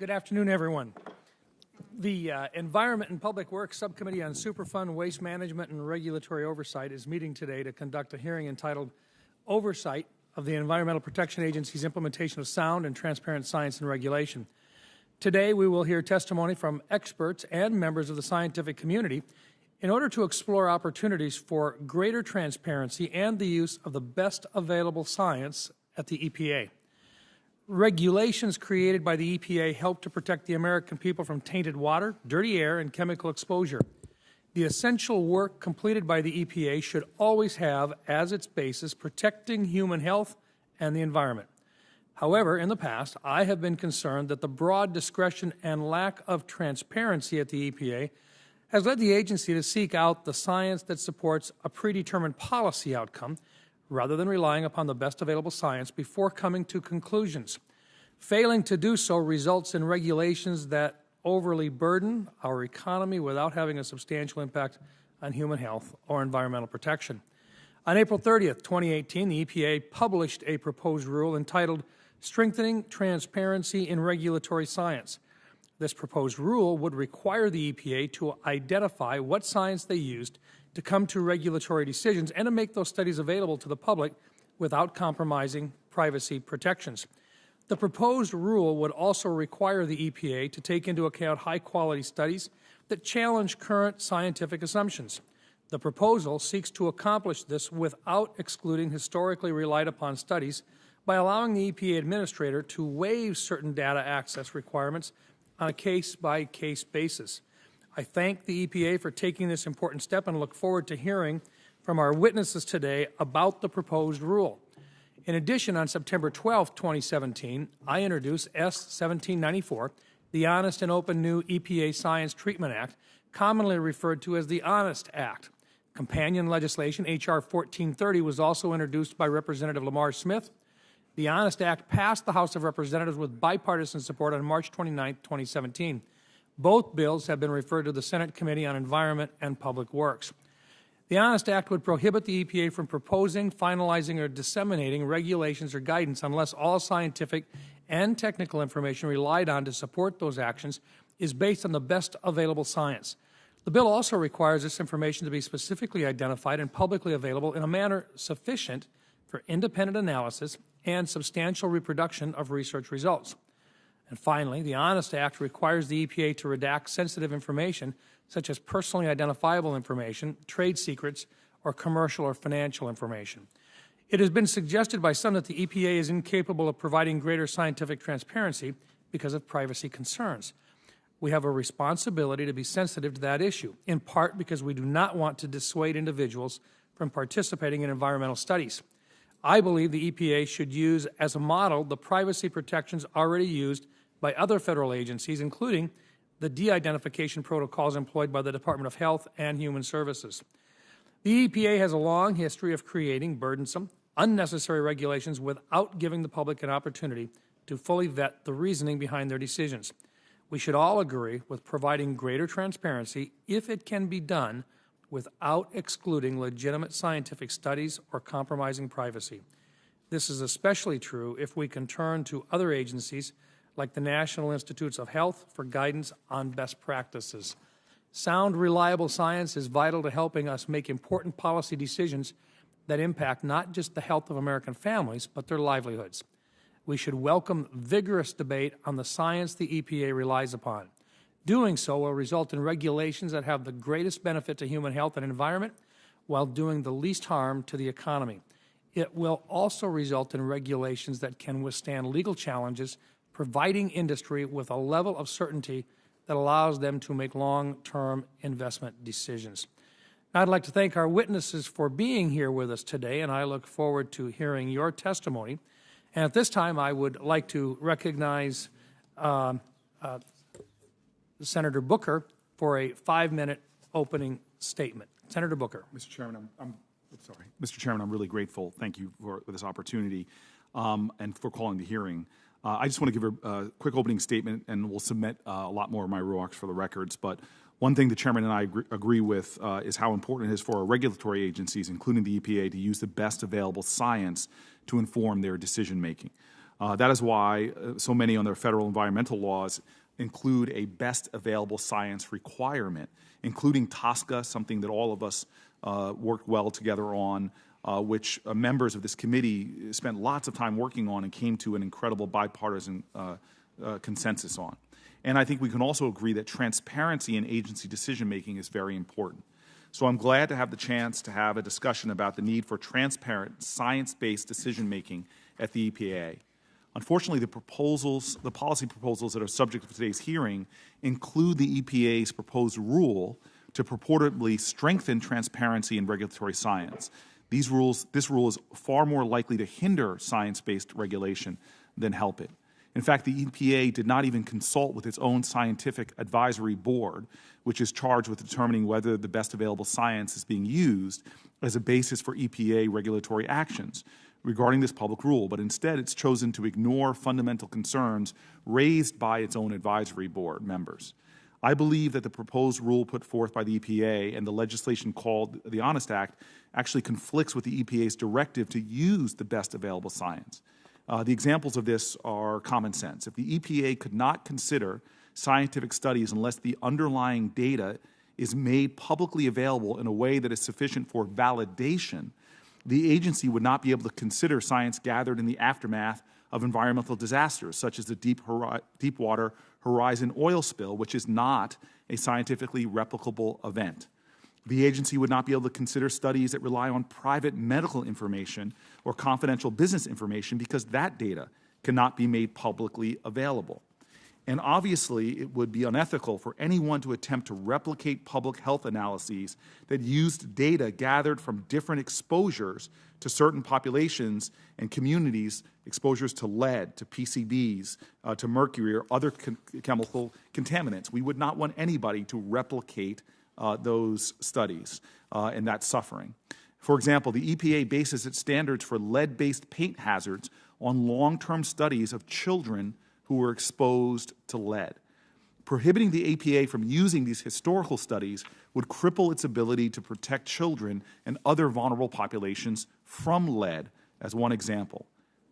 Good afternoon, everyone. The Environment and Public Works Subcommittee on Superfund, Waste Management, and Regulatory Oversight is meeting today to conduct a hearing entitled Oversight of the Environmental Protection Agency's Implementation of Sound and Transparent Science and Regulation. Today, we will hear testimony from experts and members of the scientific community in order to explore opportunities for greater transparency and the use of the best available science at the EPA. Regulations created by the EPA help to protect the American people from tainted water, dirty air, and chemical exposure. The essential work completed by the EPA should always have as its basis protecting human health and the environment. However, in the past, I have been concerned that the broad discretion and lack of transparency at the EPA has led the agency to seek out the science that supports a predetermined policy outcome rather than relying upon the best available science before coming to conclusions. Failing to do so results in regulations that overly burden our economy without having a substantial impact on human health or environmental protection. On April 30th, 2018, the EPA published a proposed rule entitled Strengthening Transparency in Regulatory Science. This proposed rule would require the EPA to identify what science they used to come to regulatory decisions and to make those studies available to the public without compromising privacy protections. The proposed rule would also require the EPA to take into account high-quality studies that challenge current scientific assumptions. The proposal seeks to accomplish this without excluding historically relied-upon studies by allowing the EPA administrator to waive certain data access requirements on a case-by-case basis. I thank the EPA for taking this important step and look forward to hearing from our witnesses today about the proposed rule. In addition, on September 12, 2017, I introduced S-1794, the Honest and Open New EPA Science Treatment Act, commonly referred to as the HONEST Act. Companion legislation, H.R. 1430, was also introduced by Representative Lamar Smith. The HONEST Act passed the House of Representatives with bipartisan support on March 29, 2017. Both bills have been referred to the Senate Committee on Environment and Public Works. The HONEST Act would prohibit the EPA from proposing, finalizing, or disseminating regulations or guidance unless all scientific and technical information relied on to support those actions is based on the best available science. The bill also requires this information to be specifically identified and publicly available in a manner sufficient for independent analysis and substantial reproduction of research results. And finally, the HONEST Act requires the EPA to redact sensitive information such as personally identifiable information, trade secrets, or commercial or financial information. It has been suggested by some that the EPA is incapable of providing greater scientific transparency because of privacy concerns. We have a responsibility to be sensitive to that issue, in part because we do not want to dissuade individuals from participating in environmental studies. I believe the EPA should use as a model the privacy protections already used by other federal agencies, including the de-identification protocols employed by the Department of Health and Human Services. The EPA has a long history of creating burdensome, unnecessary regulations without giving the public an opportunity to fully vet the reasoning behind their decisions. We should all agree with providing greater transparency if it can be done without excluding legitimate scientific studies or compromising privacy. This is especially true if we can turn to other agencies like the National Institutes of Health for guidance on best practices. Sound, reliable science is vital to helping us make important policy decisions that impact not just the health of American families, but their livelihoods. We should welcome vigorous debate on the science the EPA relies upon. Doing so will result in regulations that have the greatest benefit to human health and environment while doing the least harm to the economy. It will also result in regulations that can withstand legal challenges, providing industry with a level of certainty that allows them to make long-term investment decisions. Now, I'd like to thank our witnesses for being here with us today, and I look forward to hearing your testimony. And at this time, I would like to recognize Senator Booker for a 5-minute opening statement. Senator Booker. Mr. Chairman, Mr. Chairman, I'm really grateful. Thank you for this opportunity and for calling the hearing. I just want to give a quick opening statement, and we'll submit a lot more of my remarks for the records. But one thing the Chairman and I agree with is how important it is for our regulatory agencies, including the EPA, to use the best available science to inform their decision-making. That is why so many on their federal environmental laws include a best available science requirement, including TSCA, something that all of us worked well together on, which members of this committee spent lots of time working on and came to an incredible bipartisan consensus on. And I think we can also agree that transparency in agency decision-making is very important. So I'm glad to have the chance to have a discussion about the need for transparent, science-based decision-making at the EPA. Unfortunately, the policy proposals that are subject to today's hearing include the EPA's proposed rule to purportedly strengthen transparency in regulatory science. This rule is far more likely to hinder science-based regulation than help it. In fact, the EPA did not even consult with its own scientific advisory board, which is charged with determining whether the best available science is being used as a basis for EPA regulatory actions regarding this public rule, but instead it's chosen to ignore fundamental concerns raised by its own advisory board members. I believe that the proposed rule put forth by the EPA and the legislation called the Honest Act actually conflicts with the EPA's directive to use the best available science. The examples of this are common sense. If the EPA could not consider scientific studies unless the underlying data is made publicly available in a way that is sufficient for validation, the agency would not be able to consider science gathered in the aftermath of environmental disasters, such as the Deepwater Horizon oil spill, which is not a scientifically replicable event. The agency would not be able to consider studies that rely on private medical information or confidential business information because that data cannot be made publicly available. And obviously, it would be unethical for anyone to attempt to replicate public health analyses that used data gathered from different exposures to certain populations and communities, exposures to lead, to PCBs, to mercury, or other chemical contaminants. We would not want anybody to replicate those studies and that suffering. For example, the EPA bases its standards for lead-based paint hazards on long-term studies of children who were exposed to lead. Prohibiting the EPA from using these historical studies would cripple its ability to protect children and other vulnerable populations from lead, as one example.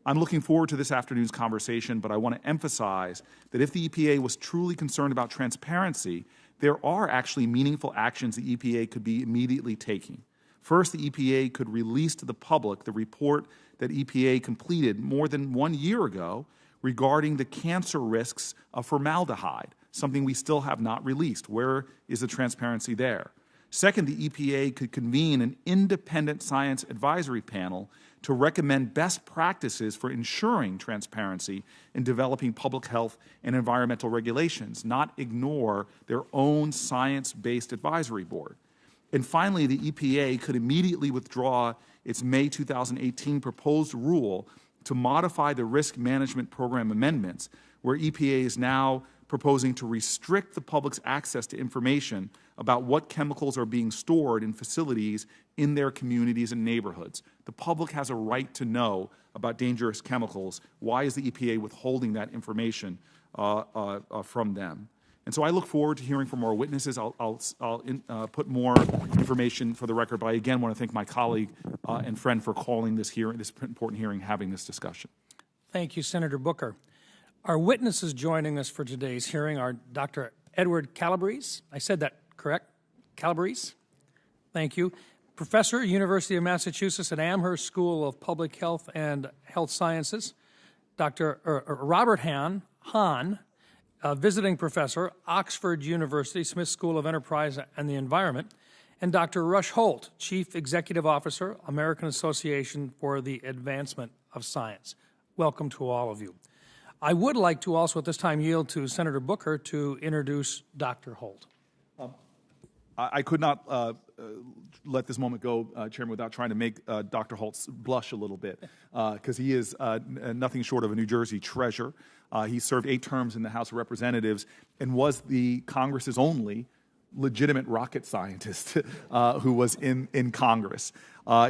I'm looking forward to this afternoon's conversation, but I want to emphasize that if the EPA was truly concerned about transparency, there are actually meaningful actions the EPA could be immediately taking. First, the EPA could release to the public the report that EPA completed more than 1 year ago regarding the cancer risks of formaldehyde, something we still have not released. Where is the transparency there? Second, the EPA could convene an independent science advisory panel to recommend best practices for ensuring transparency in developing public health and environmental regulations, not ignore their own science-based advisory board. And finally, the EPA could immediately withdraw its May 2018 proposed rule to modify the risk management program amendments, where EPA is now proposing to restrict the public's access to information about what chemicals are being stored in facilities in their communities and neighborhoods. The public has a right to know about dangerous chemicals. Why is the EPA withholding that information from them? And so I look forward to hearing from our witnesses. I'll put more information for the record, but I again want to thank my colleague and friend for calling this important hearing, having this discussion. Thank you, Senator Booker. Our witnesses joining us for today's hearing are Dr. Edward Calabrese. I said that correct? Calabrese? Thank you. Professor, University of Massachusetts at Amherst School of Public Health and Health Sciences. Dr. Robert Hahn, visiting professor, Oxford University, Smith School of Enterprise and the Environment, and Dr. Rush Holt, Chief Executive Officer, American Association for the Advancement of Science. Welcome to all of you. I would like to also at this time yield to Senator Booker to introduce Dr. Holt. I could not let this moment go, Chairman, without trying to make Dr. Holt blush a little bit, because he is nothing short of a New Jersey treasure. He served 8 terms in the House of Representatives and was the Congress's only legitimate rocket scientist who was in Congress.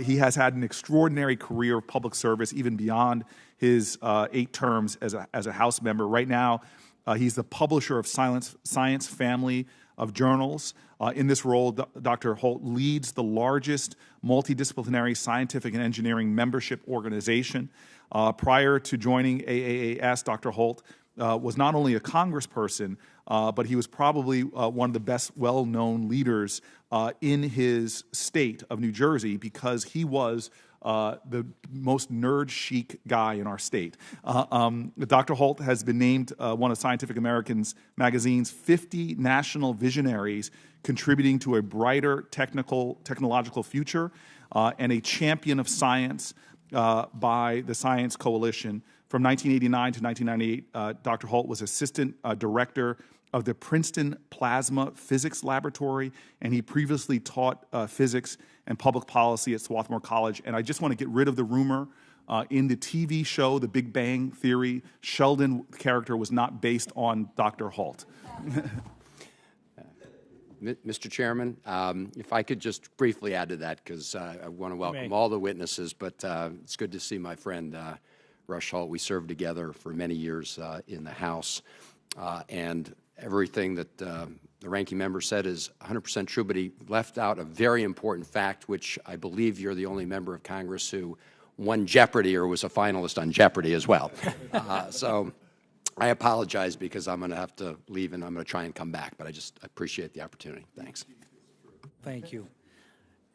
He has had an extraordinary career of public service, even beyond his 8 terms as a House member. Right now, he's the publisher of Science Family of journals. In this role, Dr. Holt leads the largest multidisciplinary scientific and engineering membership organization. Prior to joining AAAS, Dr. Holt was not only a congressperson, but he was probably one of the best well-known leaders in his state of New Jersey because he was the most nerd chic guy in our state. Dr. Holt has been named one of Scientific American's magazine's 50 national visionaries contributing to a brighter technological future and a champion of science by the Science Coalition. From 1989 to 1998, Dr. Holt was assistant director of the Princeton Plasma Physics Laboratory, and he previously taught physics and public policy at Swarthmore College. And I just want to get rid of the rumor in the TV show, The Big Bang Theory, Sheldon character was not based on Dr. Holt. Mr. Chairman, if I could just briefly add to that, because I want to welcome all the witnesses, but it's good to see my friend Rush Holt. We served together for many years in the House, and everything that the ranking member said is 100% true, but he left out a very important fact, which I believe you're the only member of Congress who won Jeopardy or was a finalist on Jeopardy as well. So I apologize because I'm going to have to leave and I'm going to try and come back, but I just appreciate the opportunity. Thanks. Thank you.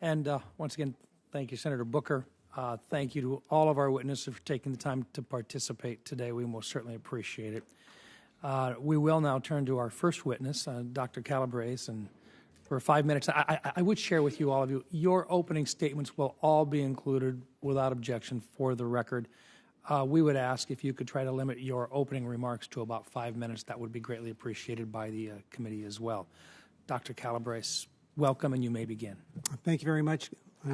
And once again, thank you, Senator Booker. Thank you to all of our witnesses for taking the time to participate today. We most certainly appreciate it. We will now turn to our first witness, Dr. Calabrese, and for 5 minutes, I would share with you, all of you, your opening statements will all be included without objection for the record. We would ask if you could try to limit your opening remarks to about 5 minutes. That would be greatly appreciated by the committee as well. Dr. Calabrese, welcome, and you may begin. Thank you very much.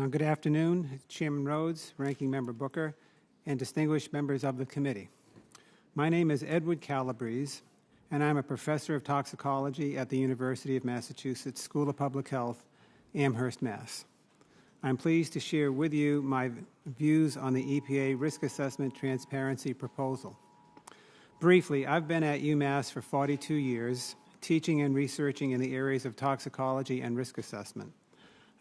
Good afternoon, Chairman Rhodes, Ranking Member Booker, and distinguished members of the committee. My name is Edward Calabrese, and I'm a professor of toxicology at the University of Massachusetts School of Public Health, Amherst, Mass. I'm pleased to share with you my views on the EPA Risk Assessment Transparency Proposal. Briefly, I've been at UMass for 42 years, teaching and researching in the areas of toxicology and risk assessment.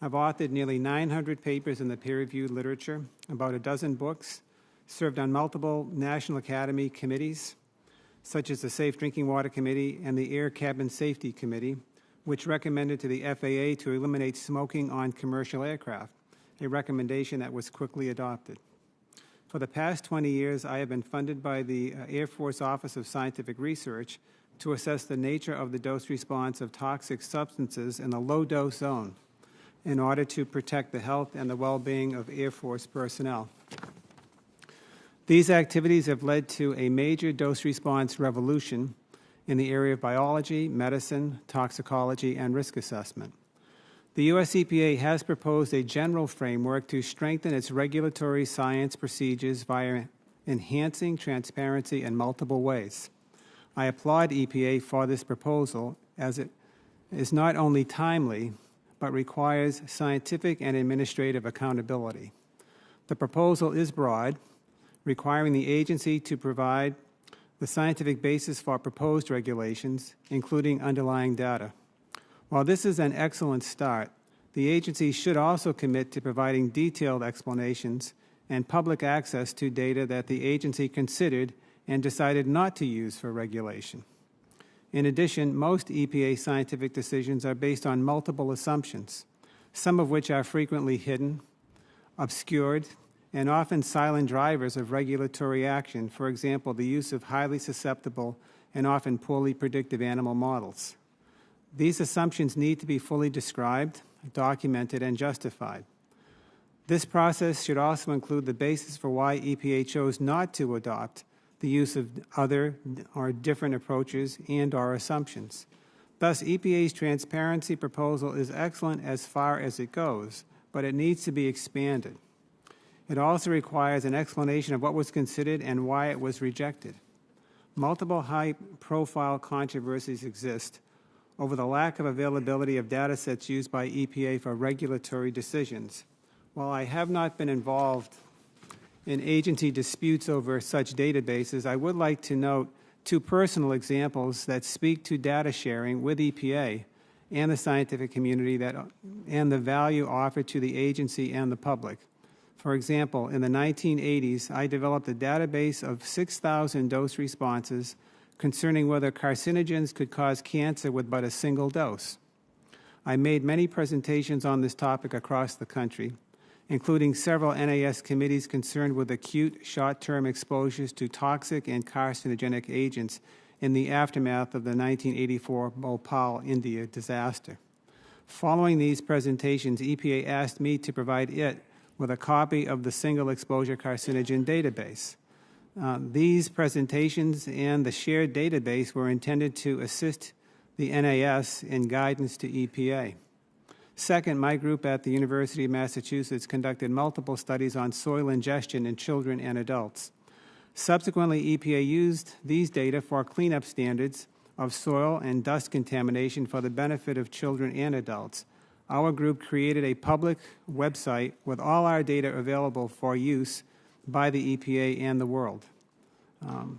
I've authored nearly 900 papers in the peer-reviewed literature, about a dozen books, served on multiple National Academy committees, such as the Safe Drinking Water Committee and the Air Cabin Safety Committee, which recommended to the FAA to eliminate smoking on commercial aircraft, a recommendation that was quickly adopted. For the past 20 years, I have been funded by the Air Force Office of Scientific Research to assess the nature of the dose response of toxic substances in the low-dose zone in order to protect the health and the well-being of Air Force personnel. These activities have led to a major dose-response revolution in the area of biology, medicine, toxicology, and risk assessment. The U.S. EPA has proposed a general framework to strengthen its regulatory science procedures via enhancing transparency in multiple ways. I applaud EPA for this proposal, as it is not only timely, but requires scientific and administrative accountability. The proposal is broad, requiring the agency to provide the scientific basis for proposed regulations, including underlying data. While this is an excellent start, the agency should also commit to providing detailed explanations and public access to data that the agency considered and decided not to use for regulation. In addition, most EPA scientific decisions are based on multiple assumptions, some of which are frequently hidden, obscured, and often silent drivers of regulatory action, for example, the use of highly susceptible and often poorly predictive animal models. These assumptions need to be fully described, documented, and justified. This process should also include the basis for why EPA chose not to adopt the use of other or different approaches and/or assumptions. Thus, EPA's transparency proposal is excellent as far as it goes, but it needs to be expanded. It also requires an explanation of what was considered and why it was rejected. Multiple high-profile controversies exist over the lack of availability of data sets used by EPA for regulatory decisions. While I have not been involved in agency disputes over such databases, I would like to note two personal examples that speak to data sharing with EPA and the scientific community and the value offered to the agency and the public. For example, in the 1980s, I developed a database of 6,000 dose responses concerning whether carcinogens could cause cancer with but a single dose. I made many presentations on this topic across the country, including several NAS committees concerned with acute short-term exposures to toxic and carcinogenic agents in the aftermath of the 1984 Bhopal, India disaster. Following these presentations, EPA asked me to provide it with a copy of the single exposure carcinogen database. These presentations and the shared database were intended to assist the NAS in guidance to EPA. Second, my group at the University of Massachusetts conducted multiple studies on soil ingestion in children and adults. Subsequently, EPA used these data for cleanup standards of soil and dust contamination for the benefit of children and adults. Our group created a public website with all our data available for use by the EPA and the world,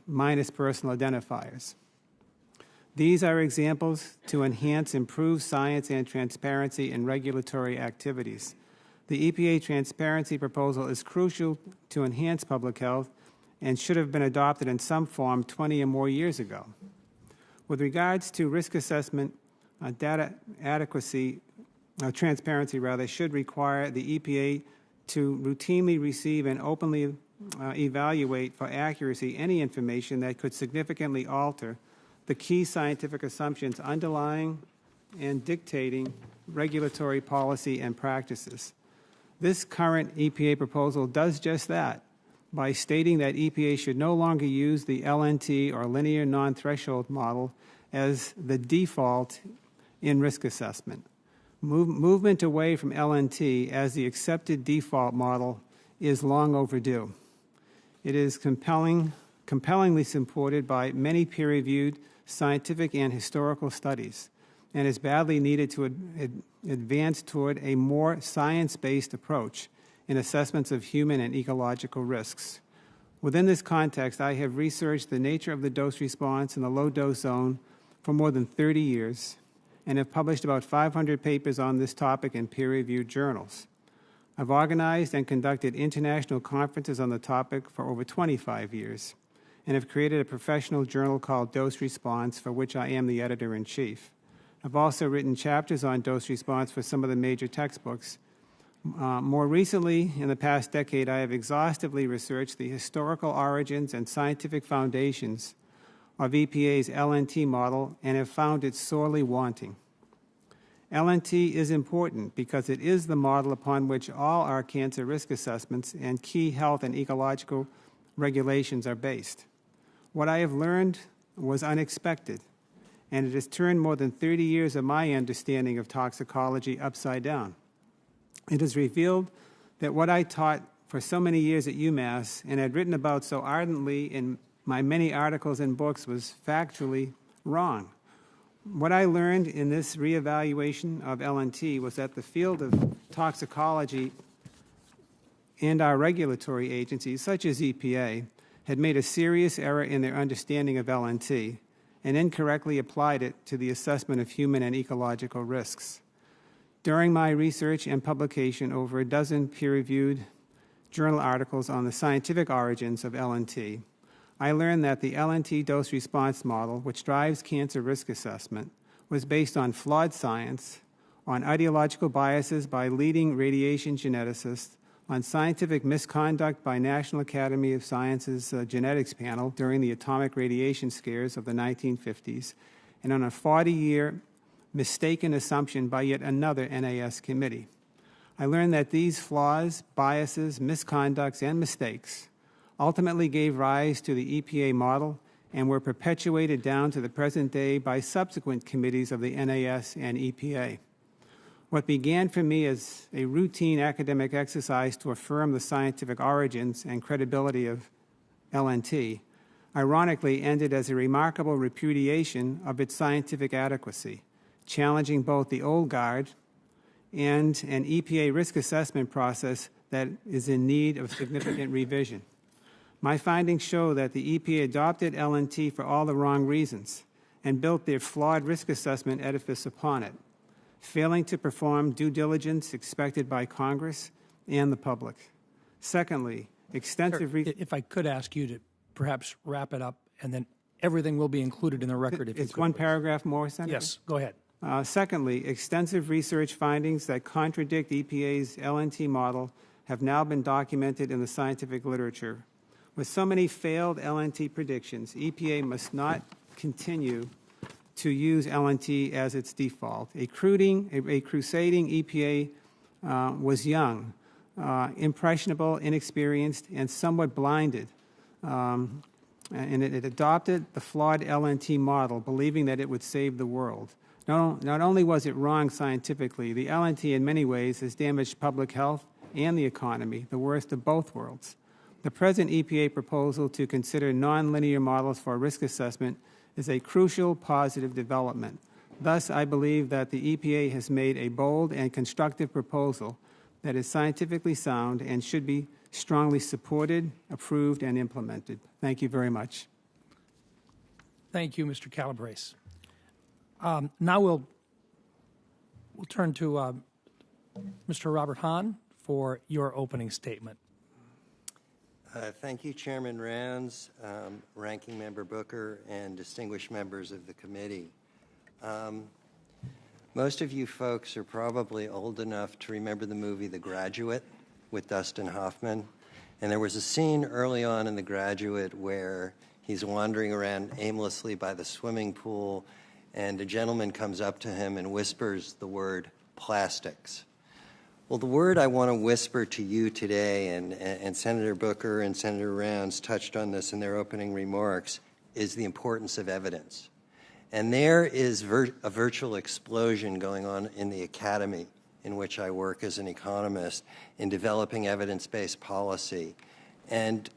minus personal identifiers. These are examples to enhance improved science and transparency in regulatory activities. The EPA transparency proposal is crucial to enhance public health and should have been adopted in some form 20 or more years ago. With regards to risk assessment, data adequacy, transparency should require the EPA to routinely receive and openly evaluate for accuracy any information that could significantly alter the key scientific assumptions underlying and dictating regulatory policy and practices. This current EPA proposal does just that by stating that EPA should no longer use the LNT or linear non-threshold model as the default in risk assessment. Movement away from LNT as the accepted default model is long overdue. It is compellingly supported by many peer-reviewed scientific and historical studies, and is badly needed to advance toward a more science-based approach in assessments of human and ecological risks. Within this context, I have researched the nature of the dose response in the low-dose zone for more than 30 years and have published about 500 papers on this topic in peer-reviewed journals. I've organized and conducted international conferences on the topic for over 25 years and have created a professional journal called Dose Response, for which I am the editor-in-chief. I've also written chapters on dose response for some of the major textbooks. More recently, in the past decade, I have exhaustively researched the historical origins and scientific foundations of EPA's LNT model and have found it sorely wanting. LNT is important because it is the model upon which all our cancer risk assessments and key health and ecological regulations are based. What I have learned was unexpected, and it has turned more than 30 years of my understanding of toxicology upside down. It has revealed that what I taught for so many years at UMass and had written about so ardently in my many articles and books was factually wrong. What I learned in this reevaluation of LNT was that the field of toxicology and our regulatory agencies, such as EPA, had made a serious error in their understanding of LNT and incorrectly applied it to the assessment of human and ecological risks. During my research and publication, over a dozen peer-reviewed journal articles on the scientific origins of LNT, I learned that the LNT dose response model, which drives cancer risk assessment, was based on flawed science, on ideological biases by leading radiation geneticists, on scientific misconduct by National Academy of Sciences genetics panel during the atomic radiation scares of the 1950s, and on a 40-year mistaken assumption by yet another NAS committee. I learned that these flaws, biases, misconducts, and mistakes ultimately gave rise to the EPA model and were perpetuated down to the present day by subsequent committees of the NAS and EPA. What began for me as a routine academic exercise to affirm the scientific origins and credibility of LNT, ironically ended as a remarkable repudiation of its scientific adequacy, challenging both the old guard and an EPA risk assessment process that is in need of significant revision. My findings show that the EPA adopted LNT for all the wrong reasons and built their flawed risk assessment edifice upon it, failing to perform due diligence expected by Congress and the public. Secondly, extensive If I could ask you to perhaps wrap it up, and then everything will be included in the record if you It's could, one please. paragraph more, Senator? Yes, go ahead. Secondly, extensive research findings that contradict EPA's LNT model have now been documented in the scientific literature. With so many failed LNT predictions, EPA must not continue to use LNT as its default. A crusading EPA was young, impressionable, inexperienced, and somewhat blinded. And it adopted the flawed LNT model, believing that it would save the world. Not only was it wrong scientifically, the LNT in many ways has damaged public health and the economy, the worst of both worlds. The present EPA proposal to consider nonlinear models for risk assessment is a crucial positive development. Thus, I believe that the EPA has made a bold and constructive proposal that is scientifically sound and should be strongly supported, approved, and implemented. Thank you very much. Thank you, Mr. Calabrese. Now we'll turn to Mr. Robert Hahn for your opening statement. Thank you, Chairman Rounds, Ranking Member Booker, and distinguished members of the committee. Most of you folks are probably old enough to remember the movie The Graduate with Dustin Hoffman. And there was a scene early on in The Graduate where he's wandering around aimlessly by the swimming pool, and a gentleman comes up to him and whispers the word plastics. Well, the word I want to whisper to you today, and Senator Booker and Senator Rounds touched on this in their opening remarks, is the importance of evidence. And there is a virtual explosion going on in the academy in which I work as an economist in developing evidence-based policy. And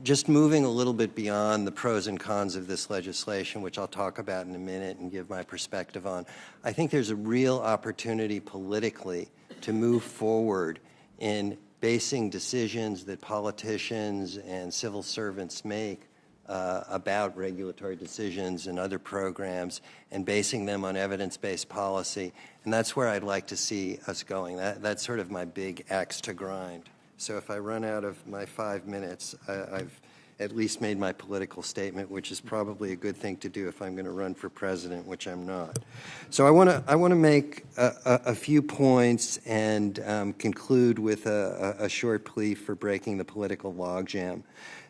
just moving a little bit beyond the pros and cons of this legislation, which I'll talk about in a minute and give my perspective on, I think there's a real opportunity politically to move forward in basing decisions that politicians and civil servants make about regulatory decisions and other programs and basing them on evidence-based policy. And that's where I'd like to see us going. That's sort of my big axe to grind. So if I run out of my 5 minutes, I've at least made my political statement, which is probably a good thing to do if I'm going to run for president, which I'm not. So I want to make a few points and conclude with a short plea for breaking the political logjam.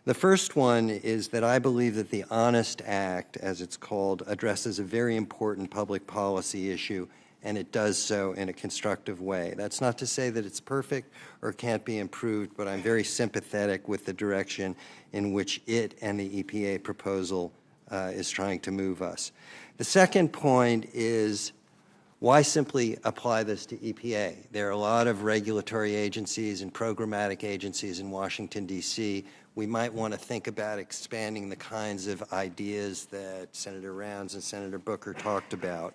The first one is that I believe that the HONEST Act, as it's called, addresses a very important public policy issue, and it does so in a constructive way. That's not to say that it's perfect or can't be improved, but I'm very sympathetic with the direction in which it and the EPA proposal is trying to move us. The second point is, why simply apply this to EPA? There are a lot of regulatory agencies and programmatic agencies in Washington, D.C. We might want to think about expanding the kinds of ideas that Senator Rounds and Senator Booker talked about.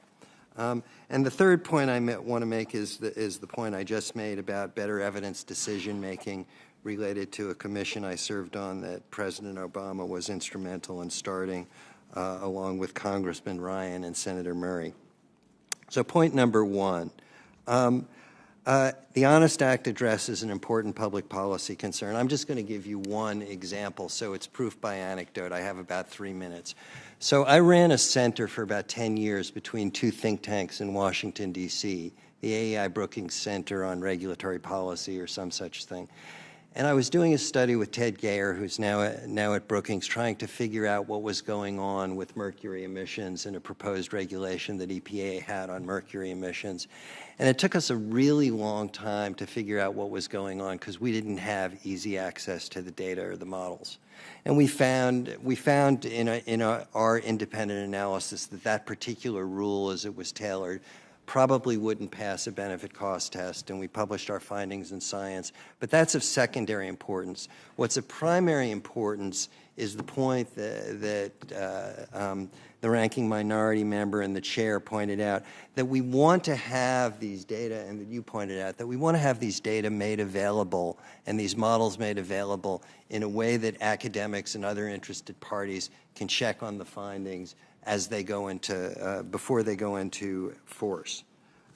And the third point I want to make is the point I just made about better evidence decision-making related to a commission I served on that President Obama was instrumental in starting, along with Congressman Ryan and Senator Murray. So point number one, the HONEST Act addresses an important public policy concern. I'm just going to give you one example, so it's proof by anecdote. I have about 3 minutes. So I ran a center for about 10 years between two think tanks in Washington, D.C., the AEI Brookings Center on Regulatory Policy or some such thing. And I was doing a study with Ted Gayer, who's now at Brookings, trying to figure out what was going on with mercury emissions and a proposed regulation that EPA had on mercury emissions. And it took us a really long time to figure out what was going on because we didn't have easy access to the data or the models. And we found in our independent analysis that particular rule, as it was tailored, probably wouldn't pass a benefit cost test, and we published our findings in Science. But that's of secondary importance. What's of primary importance is the point that the ranking minority member and the chair pointed out, that we want to have these data, and that you pointed out, that we want to have these data made available and these models made available in a way that academics and other interested parties can check on the findings as they go into, before they go into force.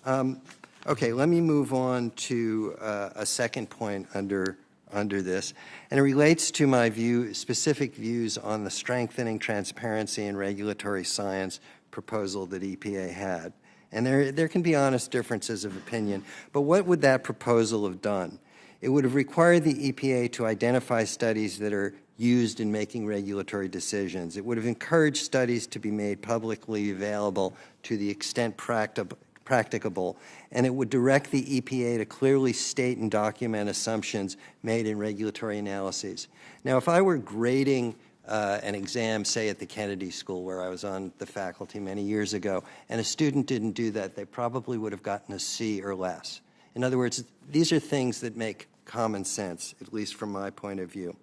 Okay, let me move on to a second point under under this, and it relates to my specific views on the strengthening transparency and regulatory science proposal that EPA had. And there can be honest differences of opinion, but what would that proposal have done? It would have required the EPA to identify studies that are used in making regulatory decisions. It would have encouraged studies to be made publicly available to the extent practicable, and it would direct the EPA to clearly state and document assumptions made in regulatory analyses. Now, if I were grading an exam, say at the Kennedy School, where I was on the faculty many years ago, and a student didn't do that, they probably would have gotten a C or less. In other words, these are things that make common sense, at least from my point of view.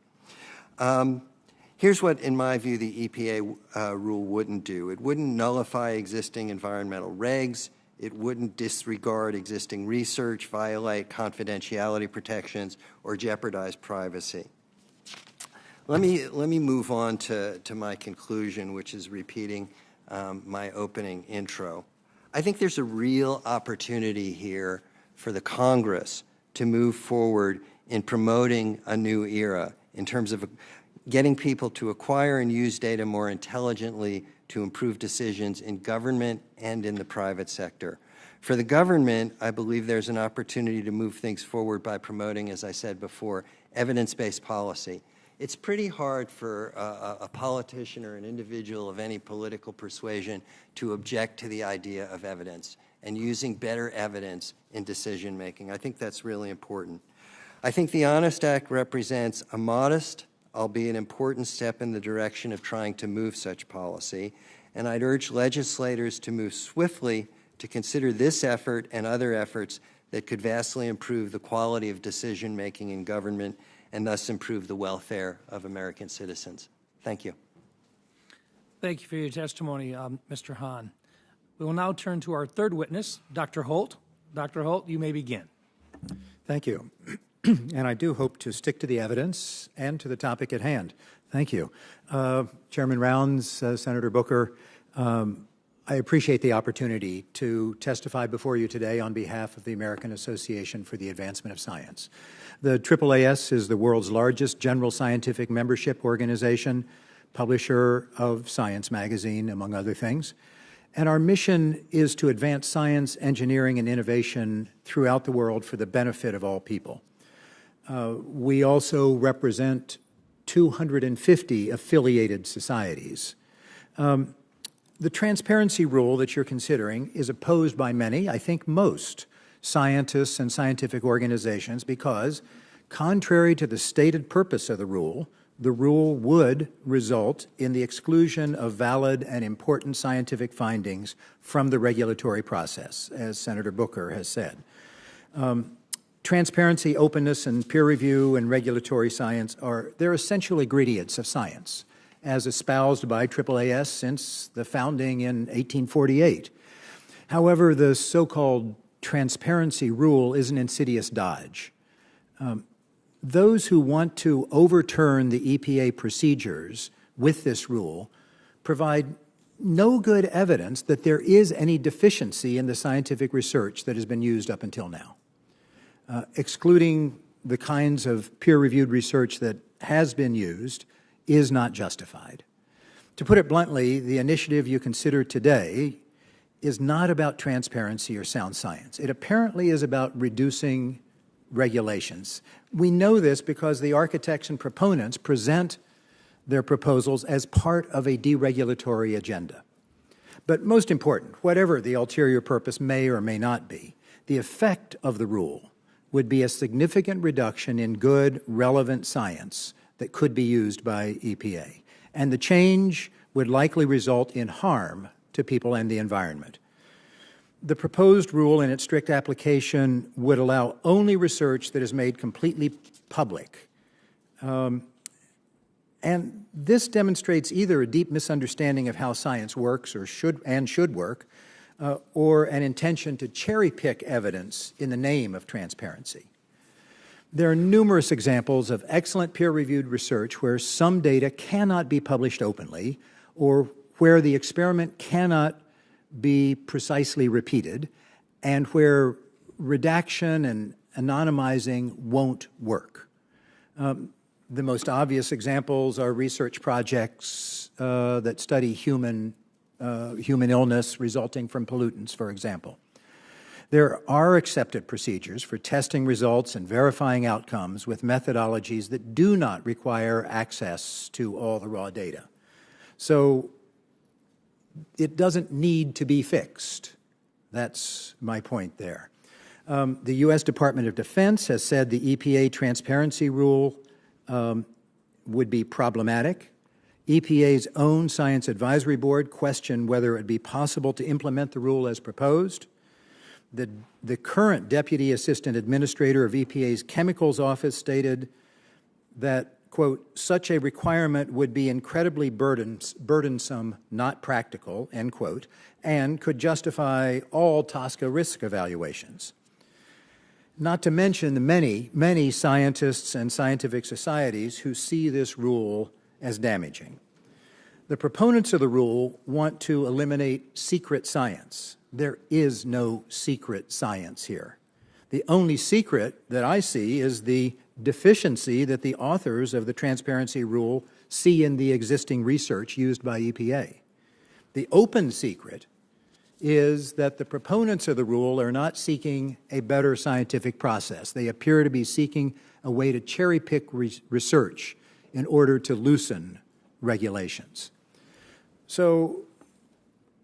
Here's what, in my view, the EPA rule wouldn't do. It wouldn't nullify existing environmental regs. It wouldn't disregard existing research, violate confidentiality protections, or jeopardize privacy. Let me move on to my conclusion, which is repeating my opening intro. I think there's a real opportunity here for the Congress to move forward in promoting a new era in terms of getting people to acquire and use data more intelligently to improve decisions in government and in the private sector. For the government, I believe there's an opportunity to move things forward by promoting, as I said before, evidence-based policy. It's pretty hard for a politician or an individual of any political persuasion to object to the idea of evidence and using better evidence in decision-making. I think that's really important. I think the HONEST Act represents a modest, albeit important step in the direction of trying to move such policy, and I'd urge legislators to move swiftly to consider this effort and other efforts that could vastly improve the quality of decision-making in government and thus improve the welfare of American citizens. Thank you. Thank you for your testimony, Mr. Hahn. We will now turn to our third witness, Dr. Holt. Dr. Holt, you may begin. Thank you. And I do hope to stick to the evidence and to the topic at hand. Thank you. Chairman Rounds, Senator Booker, I appreciate the opportunity to testify before you today on behalf of the American Association for the Advancement of Science. The AAAS is the world's largest general scientific membership organization, publisher of Science magazine, among other things. And our mission is to advance science, engineering, and innovation throughout the world for the benefit of all people. We also represent 250 affiliated societies. The transparency rule that you're considering is opposed by many, I think most, scientists and scientific organizations because, contrary to the stated purpose of the rule would result in the exclusion of valid and important scientific findings from the regulatory process, as Senator Booker has said. Transparency, openness, and peer review and regulatory science they're essential ingredients of science, as espoused by AAAS since the founding in 1848. However, the so-called transparency rule is an insidious dodge. Those who want to overturn the EPA procedures with this rule provide no good evidence that there is any deficiency in the scientific research that has been used up until now. Excluding the kinds of peer-reviewed research that has been used is not justified. To put it bluntly, the initiative you consider today is not about transparency or sound science. It apparently is about reducing regulations. We know this because the architects and proponents present their proposals as part of a deregulatory agenda. But most important, whatever the ulterior purpose may or may not be, the effect of the rule would be a significant reduction in good, relevant science that could be used by EPA. And the change would likely result in harm to people and the environment. The proposed rule in its strict application would allow only research that is made completely public. And this demonstrates either a deep misunderstanding of how science works or should work, or an intention to cherry-pick evidence in the name of transparency. There are numerous examples of excellent peer-reviewed research where some data cannot be published openly or where the experiment cannot be precisely repeated and where redaction and anonymizing won't work. The most obvious examples are research projects that study human illness resulting from pollutants, for example. There are accepted procedures for testing results and verifying outcomes with methodologies that do not require access to all the raw data. So it doesn't need to be fixed. That's my point there. The U.S. Department of Defense has said the EPA transparency rule would be problematic. EPA's own Science Advisory Board questioned whether it would be possible to implement the rule as proposed. The current Deputy Assistant Administrator of EPA's Chemicals Office stated that, quote, such a requirement would be incredibly burdensome, not practical, end quote, and could justify all TSCA risk evaluations. Not to mention the many scientists and scientific societies who see this rule as damaging. The proponents of the rule want to eliminate secret science. There is no secret science here. The only secret that I see is the deficiency that the authors of the transparency rule see in the existing research used by EPA. The open secret is that the proponents of the rule are not seeking a better scientific process. They appear to be seeking a way to cherry-pick research in order to loosen regulations. So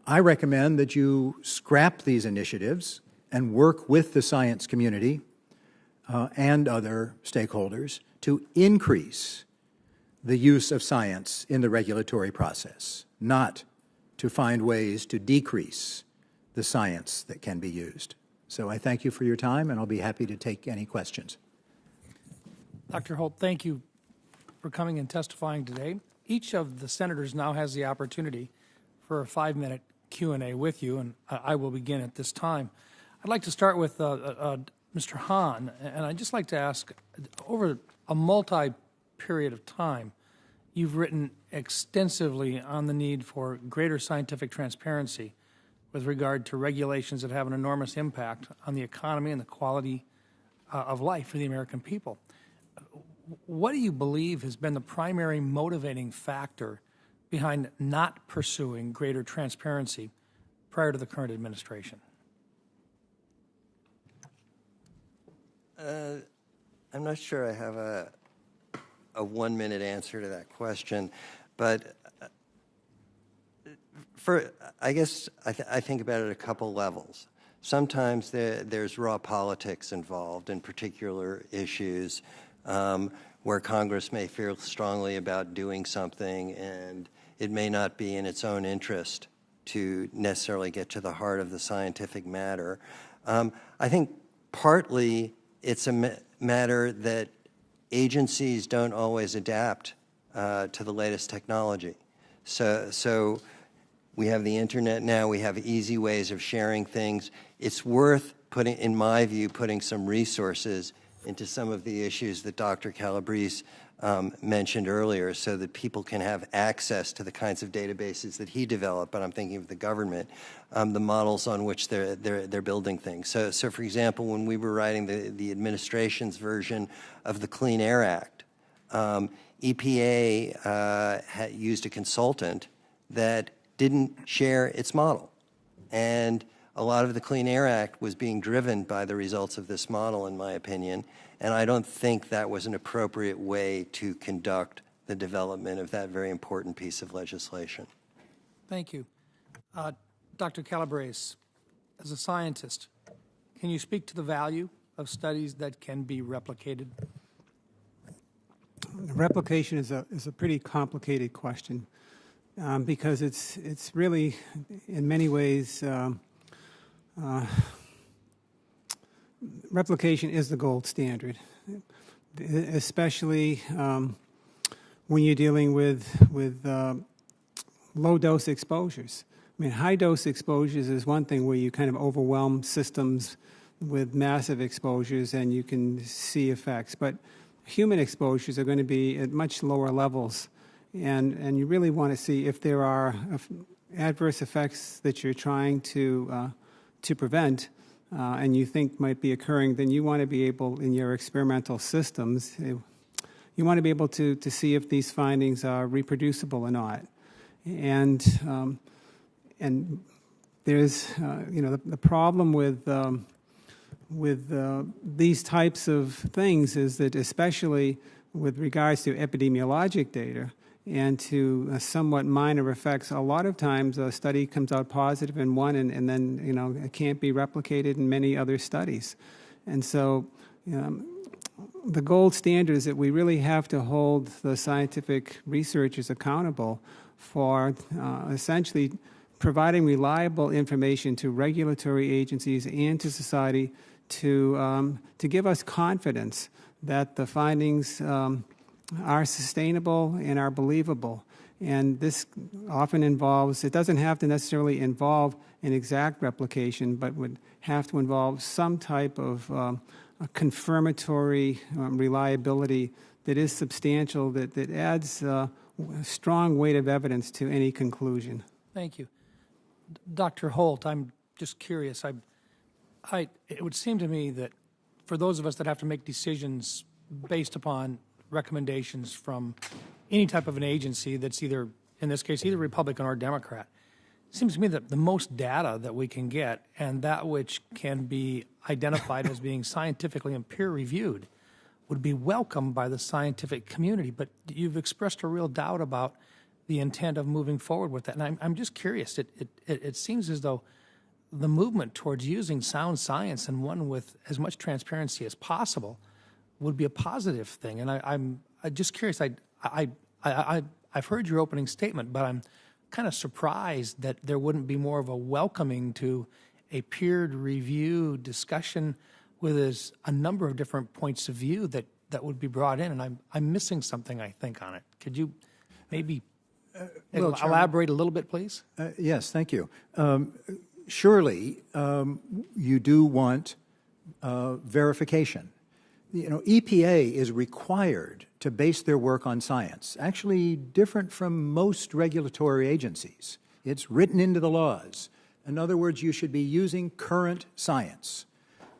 I recommend that you scrap these initiatives and work with the science community and other stakeholders to increase the use of science in the regulatory process, not to find ways to decrease the science that can be used. So I thank you for your time, and I'll be happy to take any questions. Dr. Holt, thank you for coming and testifying today. Each of the senators now has the opportunity for a 5-minute Q&A with you, and I will begin at this time. I'd like to start with Mr. Hahn, and I'd just like to ask, over a multi-period of time, you've written extensively on the need for greater scientific transparency with regard to regulations that have an enormous impact on the economy and the quality of life for the American people. What do you believe has been the primary motivating factor behind not pursuing greater transparency prior to the current administration? I'm not sure I have a 1-minute answer to that question, but I guess I think about it at a couple levels. Sometimes there's raw politics involved in particular issues where Congress may feel strongly about doing something, and it may not be in its own interest to necessarily get to the heart of the scientific matter. I think partly it's a matter that agencies don't always adapt to the latest technology. So we have the internet now, we have easy ways of sharing things. It's worth putting, in my view, putting some resources into some of the issues that Dr. Calabrese mentioned earlier so that people can have access to the kinds of databases that he developed, but I'm thinking of the government, the models on which they're building things. So for example, when we were writing the administration's version of the Clean Air Act, EPA had used a consultant that didn't share its model. And a lot of the Clean Air Act was being driven by the results of this model, in my opinion, and I don't think that was an appropriate way to conduct the development of that very important piece of legislation. Thank you. Dr. Calabrese, as a scientist, can you speak to the value of studies that can be replicated? Replication is a pretty complicated question because it's really, in many ways, replication is the gold standard, especially when you're dealing with low-dose exposures. I mean, high-dose exposures is one thing where you kind of overwhelm systems with massive exposures and you can see effects, but human exposures are going to be at much lower levels, and you really want to see if there are adverse effects that you're trying to prevent and you think might be occurring, then you want to be able, in your experimental systems, you want to be able to see if these findings are reproducible or not. And there's, the problem with these types of things is that, especially with regards to epidemiologic data and to somewhat minor effects, a lot of times a study comes out positive in one and then, it can't be replicated in many other studies. And so the gold standard is that we really have to hold the scientific researchers accountable for essentially providing reliable information to regulatory agencies and to society to give us confidence that the findings are sustainable and are believable. And this often involves, it doesn't have to necessarily involve an exact replication, but would have to involve some type of a confirmatory reliability that is substantial, that adds a strong weight of evidence to any conclusion. Thank you. Dr. Holt, I'm just curious. It would seem to me that for those of us that have to make decisions based upon recommendations from any type of an agency that's either, in this case, either Republican or Democrat, it seems to me that the most data that we can get and that which can be identified as being scientifically and peer-reviewed would be welcomed by the scientific community. But you've expressed a real doubt about the intent of moving forward with that. And I'm just curious. It seems as though the movement towards using sound science and one with as much transparency as possible would be a positive thing. And I'm just curious. I've heard your opening statement, but I'm kind of surprised that there wouldn't be more of a welcoming to a peered review discussion with a number of different points of view that would be brought in. And I'm missing something, I think, on it. Could you maybe elaborate a little bit, please? Yes, thank you. Surely you do want verification. EPA is required to base their work on science, actually different from most regulatory agencies. It's written into the laws. In other words, you should be using current science.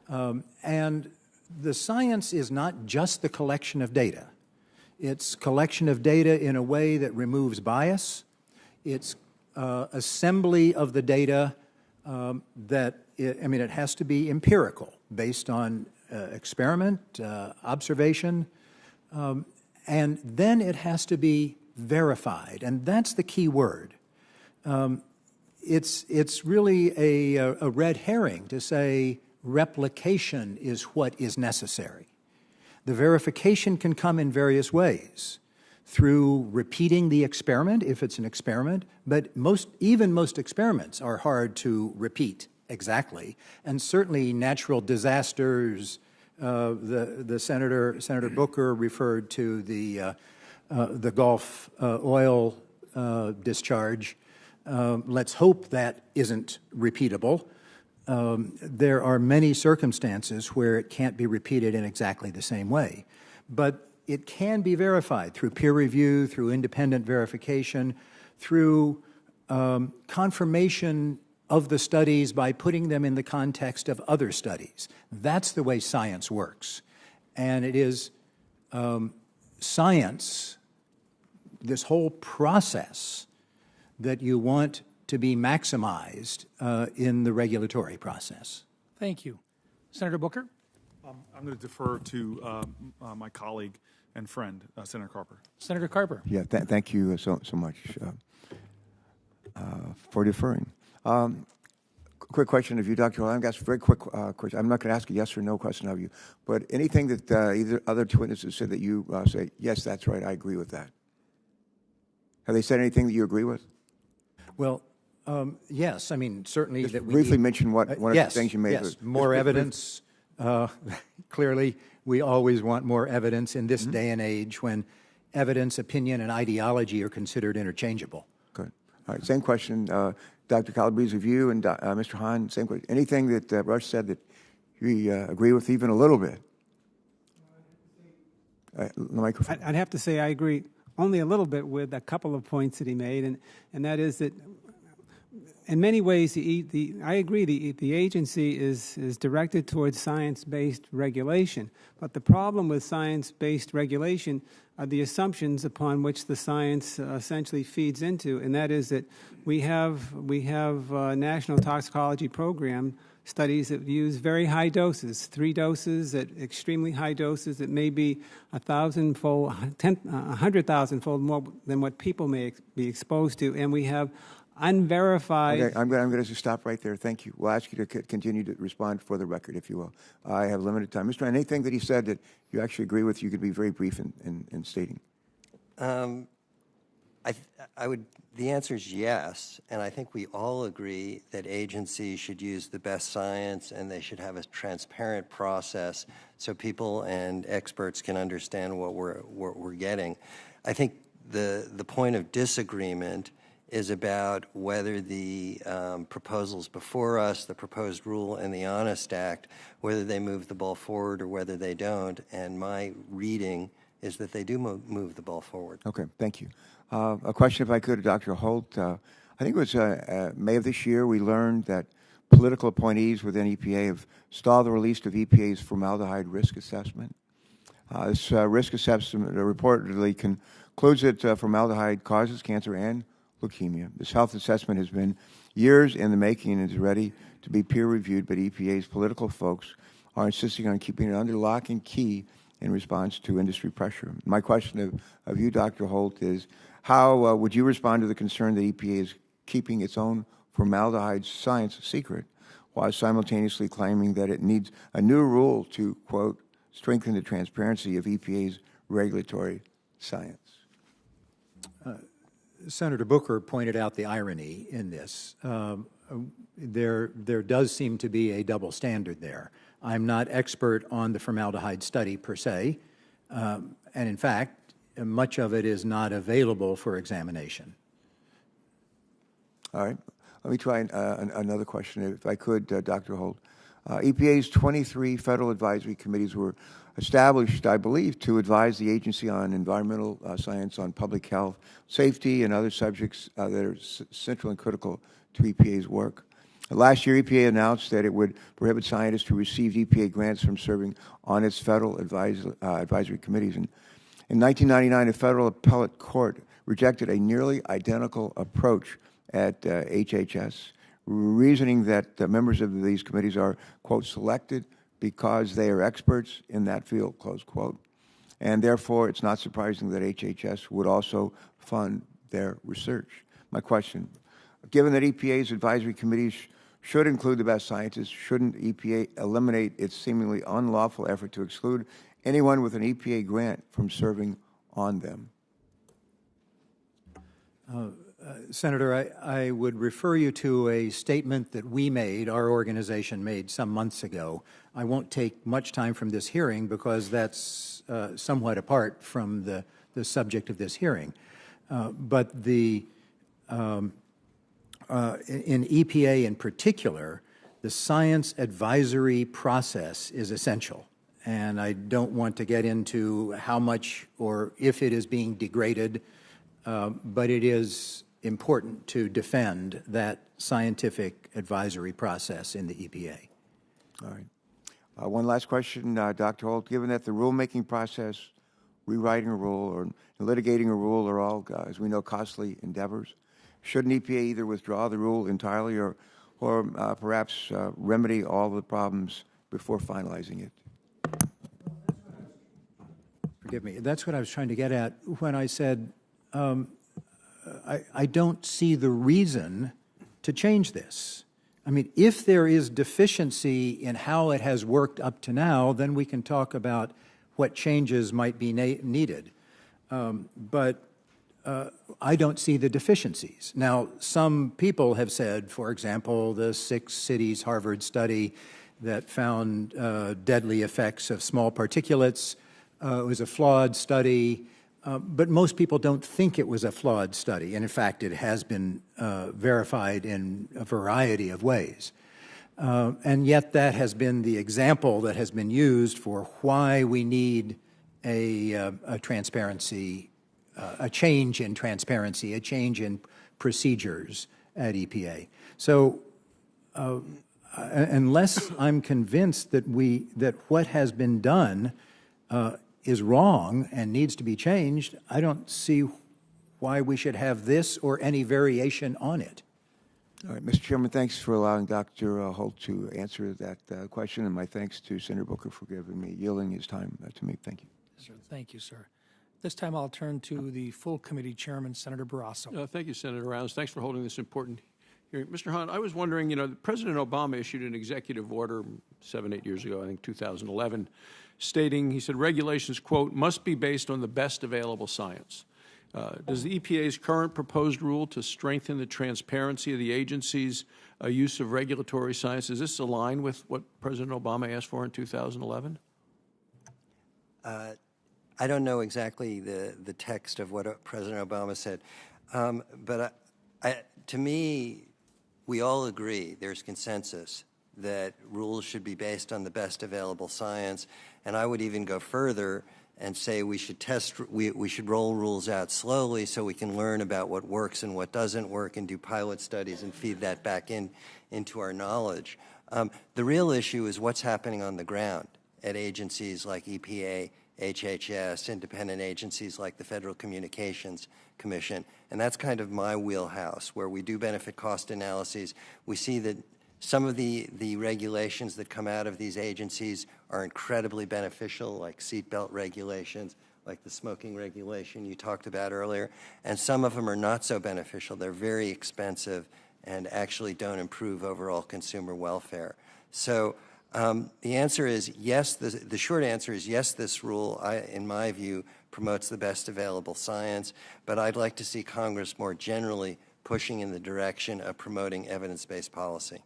And the science is not just the collection of data. It's collection of data in a way that removes bias. It's assembly of the data it has to be empirical, based on experiment, observation, and then it has to be verified, and that's the key word. It's really a red herring to say replication is what is necessary. The verification can come in various ways, through repeating the experiment, if it's an experiment, but even most experiments are hard to repeat exactly, and certainly natural disasters. The Senator Booker referred to the Gulf oil discharge. Let's hope that isn't repeatable. There are many circumstances where it can't be repeated in exactly the same way, but it can be verified through peer review, through independent verification, through confirmation of the studies by putting them in the context of other studies. That's the way science works. And it is science, this whole process, that you want to be maximized in the regulatory process. Thank you. Senator Booker? I'm going to defer to my colleague and friend, Senator Carper. Senator Carper. Yeah, thank you so much for deferring. Quick question of you, Dr. Hall. I've got a very quick question. I'm not going to ask a yes or no question of you, but anything that either other two witnesses said that you say, yes, that's right, I agree with that. Have they said anything that you agree with? Well, yes. I mean, certainly Just that we briefly need, mention one of the things you made. Yes, more evidence. Clearly, we always want more evidence in this day and age when evidence, opinion, and ideology are considered interchangeable. Good. All right, same question. Dr. Calabrese, of you and Mr. Hahn, same question. Anything that Rush said that you agree with even a little bit? The microphone. I'd have to say I agree only a little bit with a couple of points that he made, and that is that in many ways, I agree, the agency is directed towards science-based regulation. But the problem with science-based regulation are the assumptions upon which the science essentially feeds into, and that is that we have national toxicology program studies that use very high doses, 3 doses at extremely high doses that may be 1,000-fold, 100,000-fold more than what people may be exposed to, and we have unverified. Okay, I'm going to just stop right there. Thank you. We'll ask you to continue to respond for the record, if you will. I have limited time. Mr. Ryan, anything that he said that you actually agree with, you could be very brief in stating. I would. The answer is yes, and I think we all agree that agencies should use the best science and they should have a transparent process so people and experts can understand what we're getting. I think the point of disagreement is about whether the proposals before us, the proposed rule and the Honest Act, whether they move the ball forward or whether they don't. And my reading is that they do move the ball forward. Okay, thank you. A question, if I could, Dr. Holt. I think it was May of this year we learned that political appointees within EPA have stalled the release of EPA's formaldehyde risk assessment. This risk assessment reportedly concludes that formaldehyde causes cancer and leukemia. This health assessment has been years in the making and is ready to be peer-reviewed, but EPA's political folks are insisting on keeping it under lock and key in response to industry pressure. My question of you, Dr. Holt, is how would you respond to the concern that EPA is keeping its own formaldehyde science secret while simultaneously claiming that it needs a new rule to, quote, strengthen the transparency of EPA's regulatory science? Senator Booker pointed out the irony in this. There does seem to be a double standard there. I'm not expert on the formaldehyde study per se, and in fact, much of it is not available for examination. All right. Let me try another question, if I could, Dr. Holt. EPA's 23 federal advisory committees were established, I believe, to advise the agency on environmental science, on public health, safety, and other subjects that are central and critical to EPA's work. Last year, EPA announced that it would prohibit scientists who received EPA grants from serving on its federal advisory committees. And in 1999, a federal appellate court rejected a nearly identical approach at HHS, reasoning that members of these committees are, quote, selected because they are experts in that field, close quote. And therefore, it's not surprising that HHS would also fund their research. My question, given that EPA's advisory committees should include the best scientists, shouldn't EPA eliminate its seemingly unlawful effort to exclude anyone with an EPA grant from serving on them? Senator, I would refer you to a statement that we made, our organization made some months ago. I won't take much time from this hearing because that's somewhat apart from the subject of this hearing. But in EPA in particular, the science advisory process is essential. And I don't want to get into how much or if it is being degraded, but it is important to defend that scientific advisory process in the EPA. All right. One last question, Dr. Holt. Given that the rulemaking process, rewriting a rule, or litigating a rule are all, as we know, costly endeavors, shouldn't EPA either withdraw the rule entirely or perhaps remedy all the problems before finalizing it? Forgive me. That's what I was trying to get at when I said I don't see the reason to change this. I mean, if there is deficiency in how it has worked up to now, then we can talk about what changes might be needed. But I don't see the deficiencies. Now, some people have said, for example, the 6 cities Harvard study that found deadly effects of small particulates was a flawed study. But most people don't think it was a flawed study. And in fact, it has been verified in a variety of ways. And yet that has been the example that has been used for why we need a transparency, a change in transparency, a change in procedures at EPA. So unless I'm convinced that what has been done is wrong and needs to be changed, I don't see why we should have this or any variation on it. All right, Mr. Chairman, thanks for allowing Dr. Holt to answer that question, and my thanks to Senator Booker for yielding his time to me. Thank you. Thank you, sir. This time I'll turn to the full committee chairman, Senator Barrasso. Thank you, Senator Rounds. Thanks for holding this important hearing. Mr. Hahn, I was wondering, President Obama issued an executive order 7-8 years ago, I think 2011, stating, he said, regulations, quote, must be based on the best available science. Does the EPA's current proposed rule to strengthen the transparency of the agency's use of regulatory science, does this align with what President Obama asked for in 2011? I don't know exactly the text of what President Obama said, but to me, we all agree, there's consensus that rules should be based on the best available science, and I would even go further and say we should roll rules out slowly so we can learn about what works and what doesn't work and do pilot studies and feed that back into our knowledge. The real issue is what's happening on the ground at agencies like EPA, HHS, independent agencies like the Federal Communications Commission, and that's kind of my wheelhouse, where we do benefit cost analyses. We see that some of the regulations that come out of these agencies are incredibly beneficial, like seatbelt regulations, like the smoking regulation you talked about earlier, and some of them are not so beneficial. They're very expensive and actually don't improve overall consumer welfare. So the answer is yes. The short answer is yes, this rule, in my view, promotes the best available science, but I'd like to see Congress more generally pushing in the direction of promoting evidence-based policy.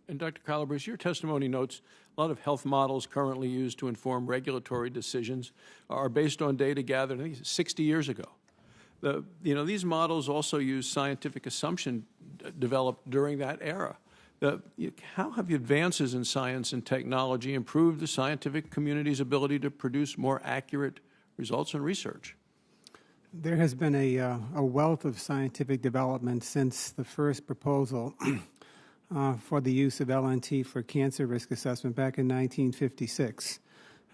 And Dr. Calabrese, your testimony notes a lot of health models currently used to inform regulatory decisions are based on data gathered, I think, 60 years ago. These models also use scientific assumption developed during that era. How have the advances in science and technology improved the scientific community's ability to produce more accurate results in research? There has been a wealth of scientific development since the first proposal for the use of LNT for cancer risk assessment back in 1956.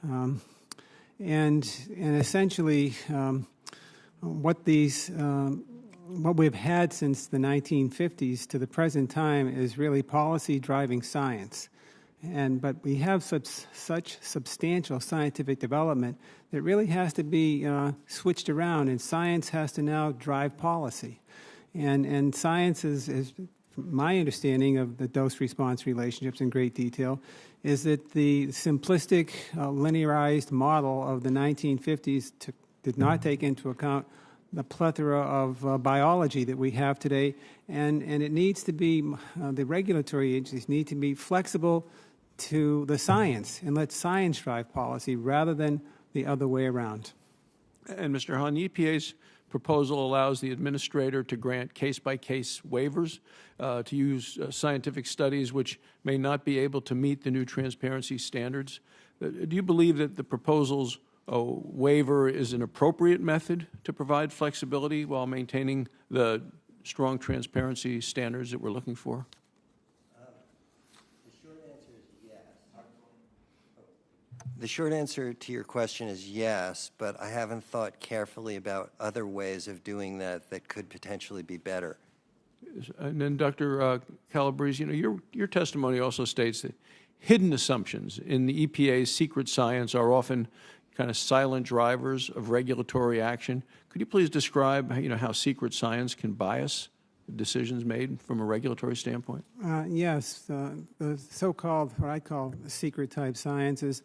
And essentially, what we've had since the 1950s to the present time is really policy driving science. But we have such substantial scientific development that really has to be switched around, and science has to now drive policy. And science is my understanding of the dose-response relationships in great detail is that the simplistic, linearized model of the 1950s did not take into account the plethora of biology that we have today, and it needs to be, the regulatory agencies need to be flexible to the science and let science drive policy rather than the other way around. And Mr. Hahn, the EPA's proposal allows the administrator to grant case-by-case waivers to use scientific studies which may not be able to meet the new transparency standards. Do you believe that the proposal's waiver is an appropriate method to provide flexibility while maintaining the strong transparency standards that we're looking for? The short answer to your question is yes, but I haven't thought carefully about other ways of doing that could potentially be better. And then, Dr. Calabrese, your testimony also states that hidden assumptions in the EPA's secret science are often kind of silent drivers of regulatory action. Could you please describe, how secret science can bias decisions made from a regulatory standpoint? Yes, the so-called, what I call secret-type science is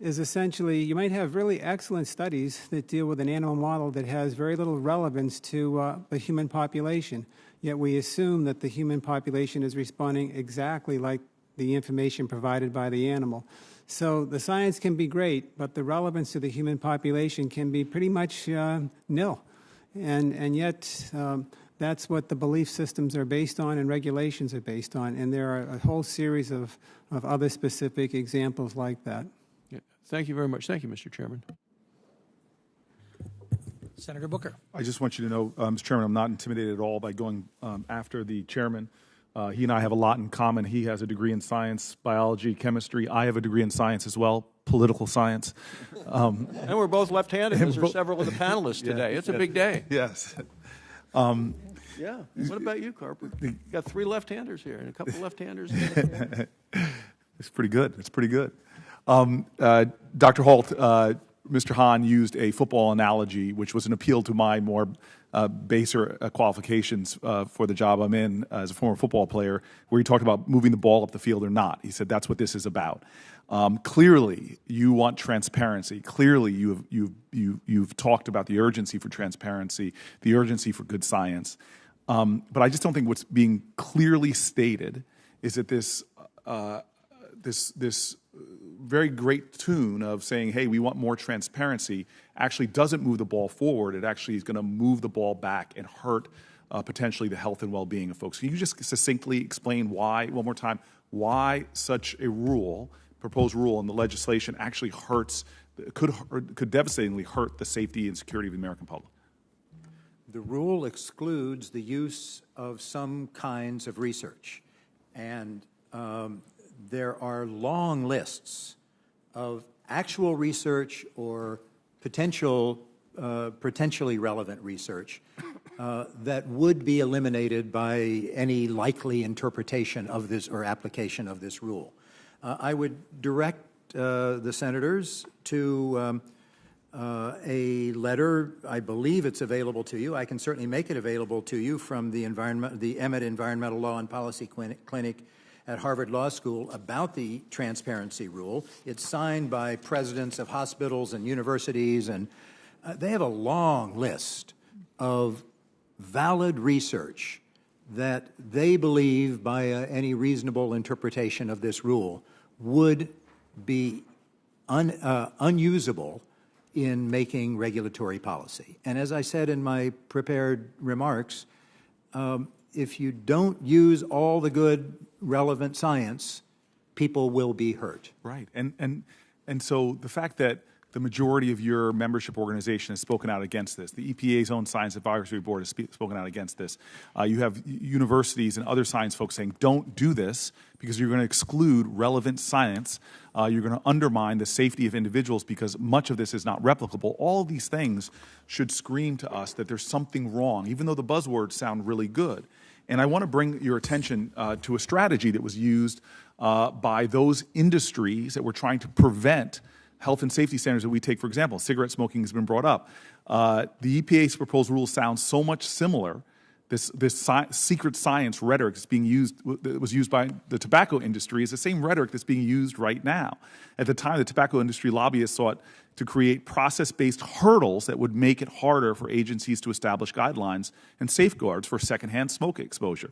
essentially, you might have really excellent studies that deal with an animal model that has very little relevance to the human population, yet we assume that the human population is responding exactly like the information provided by the animal. So the science can be great, but the relevance to the human population can be pretty much nil. And yet, that's what the belief systems are based on and regulations are based on. And there are a whole series of other specific examples like that. Yeah. Thank you very much. Thank you, Mr. Chairman. Senator Booker. I just want you to know, Mr. Chairman, I'm not intimidated at all by going after the chairman. He and I have a lot in common. He has a degree in science, biology, chemistry. I have a degree in science as well, political science. And we're both left-handed, as are several of the panelists today. It's a big day. Yes. Yeah. What about you, Carper? You got 3 left-handers here and a couple left-handers. It's pretty good. It's pretty good. Dr. Holt, Mr. Hahn used a football analogy, which was an appeal to my more baser qualifications for the job I'm in as a former football player, where he talked about moving the ball up the field or not. He said that's what this is about. Clearly, you want transparency. Clearly, you've talked about the urgency for transparency, the urgency for good science. But I just don't think what's being clearly stated is that this very great tune of saying, hey, we want more transparency, actually doesn't move the ball forward. It actually is going to move the ball back and hurt potentially the health and well-being of folks. Can you just succinctly explain why, one more time, why such a rule, proposed rule in the legislation actually could devastatingly hurt the safety and security of the American public? The rule excludes the use of some kinds of research. And there are long lists of actual research or potentially relevant research that would be eliminated by any likely interpretation of this or application of this rule. I would direct the senators to a letter. I believe it's available to you. I can certainly make it available to you from the Emmett Environmental Law and Policy Clinic at Harvard Law School about the transparency rule. It's signed by presidents of hospitals and universities, and they have a long list of valid research that they believe, by any reasonable interpretation of this rule, would be unusable in making regulatory policy. And as I said in my prepared remarks, if you don't use all the good relevant science, people will be hurt. Right. And so the fact that the majority of your membership organization has spoken out against this, the EPA's own Science Advisory Board has spoken out against this. You have universities and other science folks saying, don't do this because you're going to exclude relevant science. You're going to undermine the safety of individuals because much of this is not replicable. All of these things should scream to us that there's something wrong, even though the buzzwords sound really good. And I want to bring your attention to a strategy that was used by those industries that were trying to prevent health and safety standards that we take. For example, cigarette smoking has been brought up. The EPA's proposed rule sounds so much similar. This secret science rhetoric that's being used, that was used by the tobacco industry, is the same rhetoric that's being used right now. At the time, the tobacco industry lobbyists sought to create process-based hurdles that would make it harder for agencies to establish guidelines and safeguards for secondhand smoke exposure.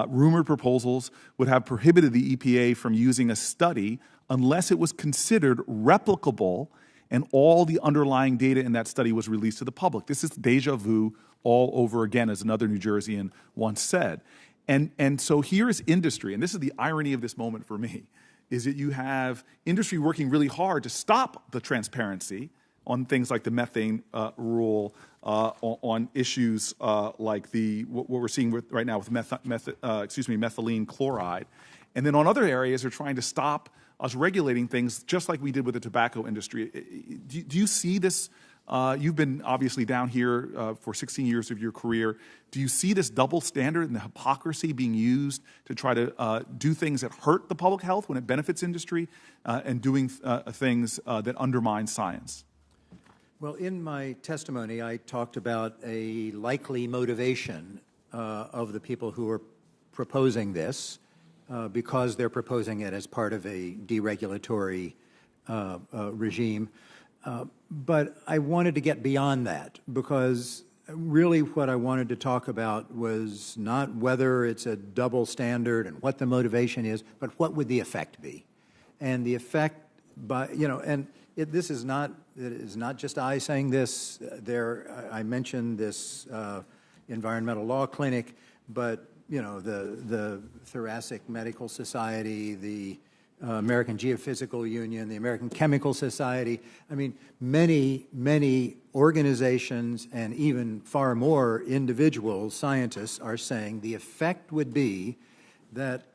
Rumored proposals would have prohibited the EPA from using a study unless it was considered replicable and all the underlying data in that study was released to the public. This is deja vu all over again, as another New Jerseyan once said. And so here is industry, and this is the irony of this moment for me, is that you have industry working really hard to stop the transparency on things like the methane rule, on issues like what we're seeing right now with methylene chloride. And then on other areas, they're trying to stop us regulating things just like we did with the tobacco industry. Do you see this? You've been obviously down here for 16 years of your career. Do you see this double standard and the hypocrisy being used to try to do things that hurt the public health when it benefits industry and doing things that undermine science? Well, in my testimony, I talked about a likely motivation of the people who are proposing this because they're proposing it as part of a deregulatory regime. But I wanted to get beyond that because really what I wanted to talk about was not whether it's a double standard and what the motivation is, but what would the effect be? And the effect this is not just I saying this. I mentioned this environmental law clinic, but the Thoracic Medical Society, the American Geophysical Union, the American Chemical Society. I mean, many, many organizations and even far more individual scientists are saying the effect would be that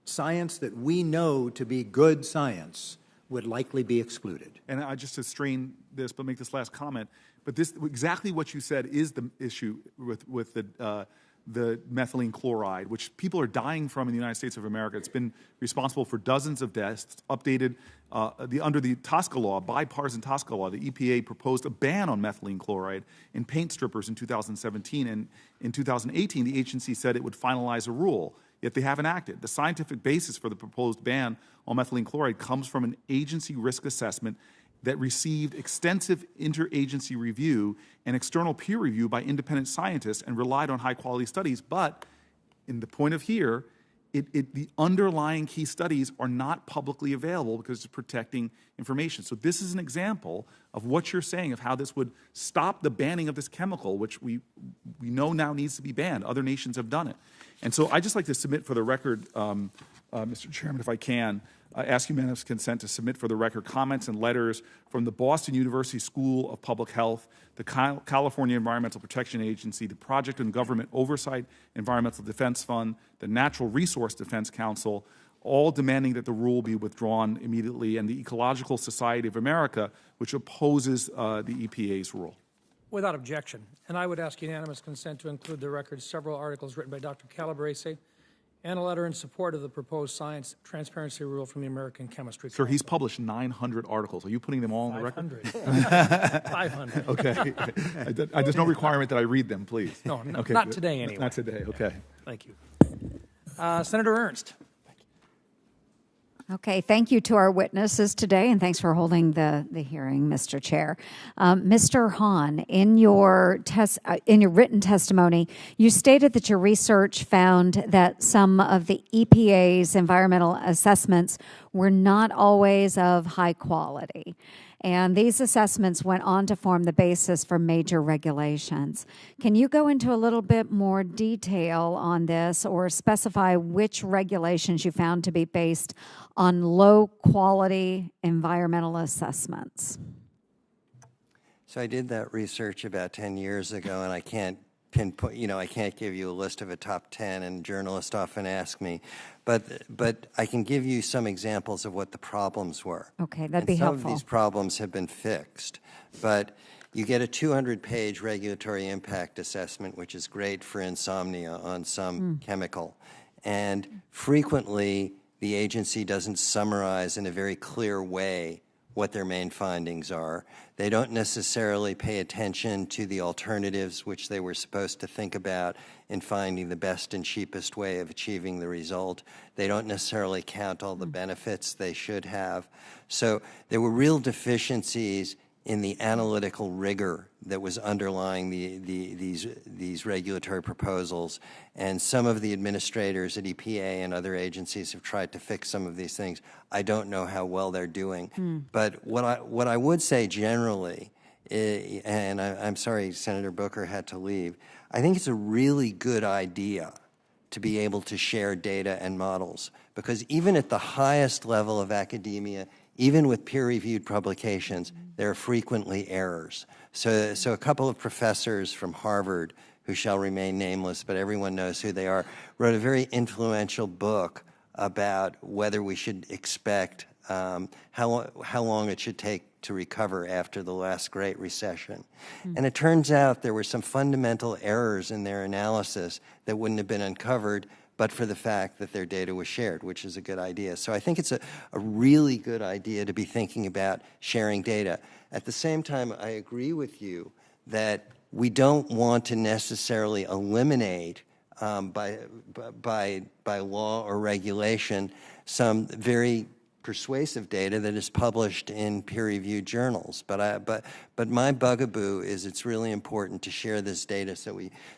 science that we know to be good science would likely be excluded. And I just to strain this, but make this last comment. But this exactly what you said is the issue with the methylene chloride, which people are dying from in the United States of America. It's been responsible for dozens of deaths. Updated under the TSCA law, bipartisan TSCA law, the EPA proposed a ban on methylene chloride in paint strippers in 2017, and in 2018, the agency said it would finalize a rule. Yet they haven't acted. The scientific basis for the proposed ban on methylene chloride comes from an agency risk assessment that received extensive interagency review and external peer review by independent scientists and relied on high-quality studies. But in the point of here, the underlying key studies are not publicly available because it's protecting information. So this is an example of what you're saying of how this would stop the banning of this chemical, which we know now needs to be banned. Other nations have done it. And so I'd just like to submit for the record, Mr. Chairman, if I can, ask unanimous consent to submit for the record comments and letters from the Boston University School of Public Health, the California Environmental Protection Agency, the Project on Government Oversight Environmental Defense Fund, the Natural Resource Defense Council, all demanding that the rule be withdrawn immediately, and the Ecological Society of America, which opposes the EPA's rule. Without objection. And I would ask unanimous consent to include the record several articles written by Dr. Calabrese and a letter in support of the proposed science transparency rule from the American Chemistry Sir, Council. he's published 900 articles. Are you putting them all on the record? 500. Okay. There's no requirement that I read them, please. No, okay. not today anyway. Not today, okay. Thank you. Senator Ernst. Okay, thank you to our witnesses today, and thanks for holding the hearing, Mr. Chair. Mr. Hahn, in your written testimony, you stated that your research found that some of the EPA's environmental assessments were not always of high quality. And these assessments went on to form the basis for major regulations. Can you go into a little bit more detail on this or specify which regulations you found to be based on low-quality environmental assessments? So I did that research about 10 years ago, and I can't pinpoint, I can't give you a list of a top 10, and journalists often ask me, but I can give you some examples of what the problems were. Okay, that'd be Some helpful. of these problems have been fixed, but you get a 200-page regulatory impact assessment, which is great for insomnia on some chemical, and frequently the agency doesn't summarize in a very clear way what their main findings are. They don't necessarily pay attention to the alternatives which they were supposed to think about in finding the best and cheapest way of achieving the result. They don't necessarily count all the benefits they should have. So there were real deficiencies in the analytical rigor that was underlying these regulatory proposals. And some of the administrators at EPA and other agencies have tried to fix some of these things. I don't know how well they're doing. But what I would say generally, and I'm sorry Senator Booker had to leave, I think it's a really good idea to be able to share data and models, because even at the highest level of academia, even with peer-reviewed publications, there are frequently errors. So a couple of professors from Harvard, who shall remain nameless, but everyone knows who they are, wrote a very influential book about whether we should expect how long it should take to recover after the last Great Recession. And it turns out there were some fundamental errors in their analysis that wouldn't have been uncovered but for the fact that their data was shared, which is a good idea. So I think it's a really good idea to be thinking about sharing data. At the same time, I agree with you that we don't want to necessarily eliminate by law or regulation some very persuasive data that is published in peer-reviewed journals. But my bugaboo is it's really important to share this data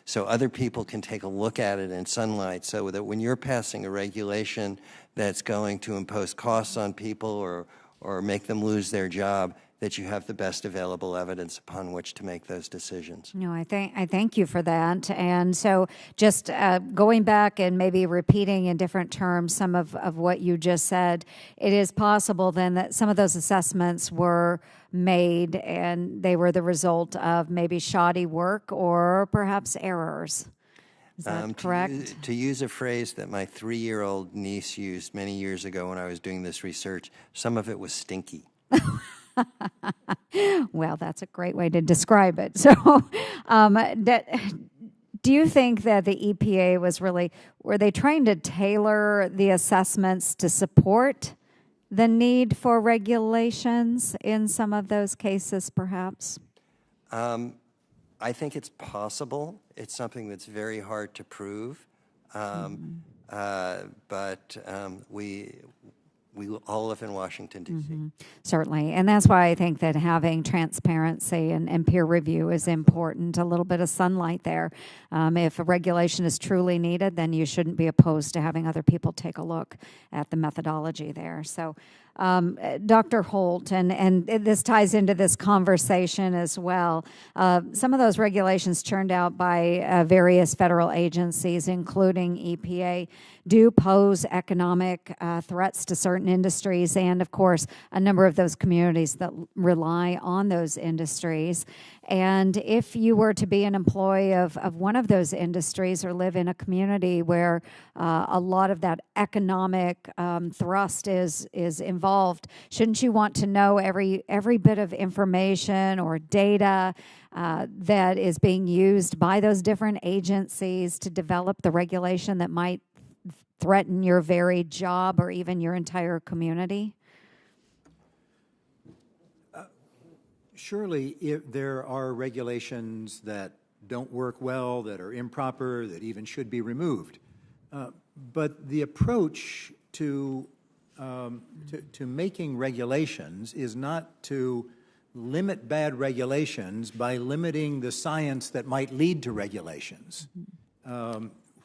so other people can take a look at it in sunlight, so that when you're passing a regulation that's going to impose costs on people or make them lose their job, that you have the best available evidence upon which to make those decisions. No, I thank you for that. And so just going back and maybe repeating in different terms some of what you just said, it is possible then that some of those assessments were made and they were the result of maybe shoddy work or perhaps errors. Is that correct? To use a phrase that my 3-year-old niece used many years ago when I was doing this research, some of it was stinky. Well, that's a great way to describe it. So, do you think that the EPA were they trying to tailor the assessments to support the need for regulations in some of those cases, perhaps? I think it's possible. It's something that's very hard to prove. But we all live in Washington, D.C. Certainly. And that's why I think that having transparency and peer review is important, a little bit of sunlight there. If a regulation is truly needed, then you shouldn't be opposed to having other people take a look at the methodology there. So, Dr. Holt, and this ties into this conversation as well. Some of those regulations churned out by various federal agencies, including EPA, do pose economic threats to certain industries and, of course, a number of those communities that rely on those industries. And if you were to be an employee of one of those industries or live in a community where a lot of that economic thrust is involved, shouldn't you want to know every bit of information or data that is being used by those different agencies to develop the regulation that might threaten your very job or even your entire community? Surely, if there are regulations that don't work well, that are improper, that even should be removed. But the approach to making regulations is not to limit bad regulations by limiting the science that might lead to regulations,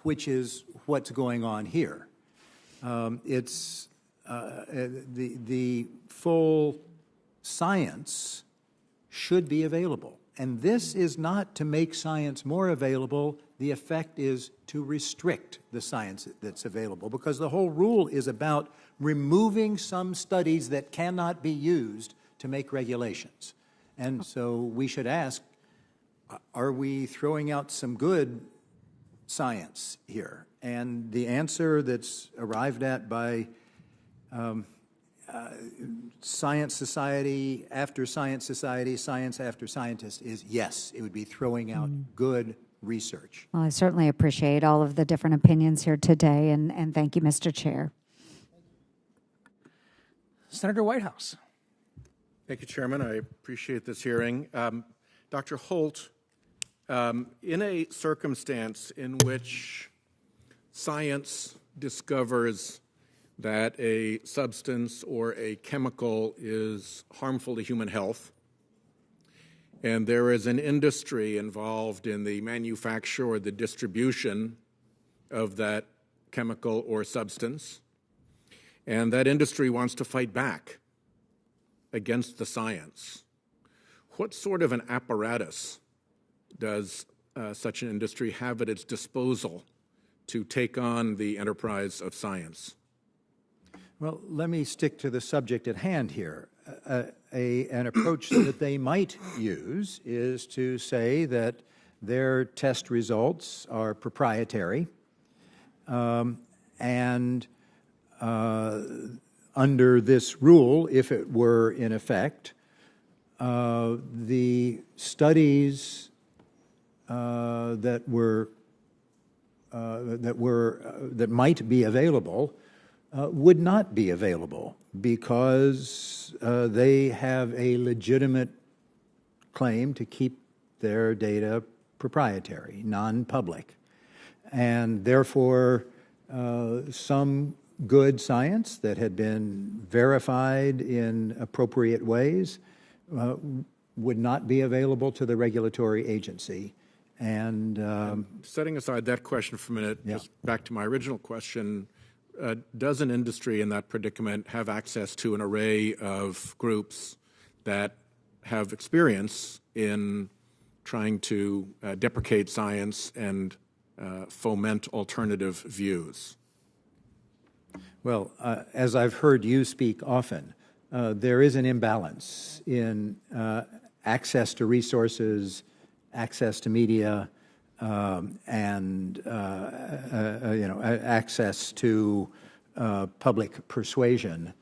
which is what's going on here. It's the full science should be available. And this is not to make science more available. The effect is to restrict the science that's available, because the whole rule is about removing some studies that cannot be used to make regulations. And so we should ask, are we throwing out some good science here? And the answer that's arrived at by science society after science society, science after scientist, is yes, it would be throwing out good research. Well, I certainly appreciate all of the different opinions here today, and thank you, Mr. Chair. Senator Whitehouse. Thank you, Chairman. I appreciate this hearing. Dr. Holt, in a circumstance in which science discovers that a substance or a chemical is harmful to human health, and there is an industry involved in the manufacture or the distribution of that chemical or substance, and that industry wants to fight back against the science, what sort of an apparatus does such an industry have at its disposal to take on the enterprise of science? Well, let me stick to the subject at hand here. An approach that they might use is to say that their test results are proprietary, and under this rule, if it were in effect, the studies that might be available would not be available because they have a legitimate claim to keep their data proprietary, non-public. And therefore, some good science that had been verified in appropriate ways would not be available to the regulatory agency. And setting aside that question for a minute, just back to my original question, does an industry in that predicament have access to an array of groups that have experience in trying to deprecate science and foment alternative views? Well, as I've heard you speak often, there is an imbalance in access to resources, access to media, and access to public persuasion,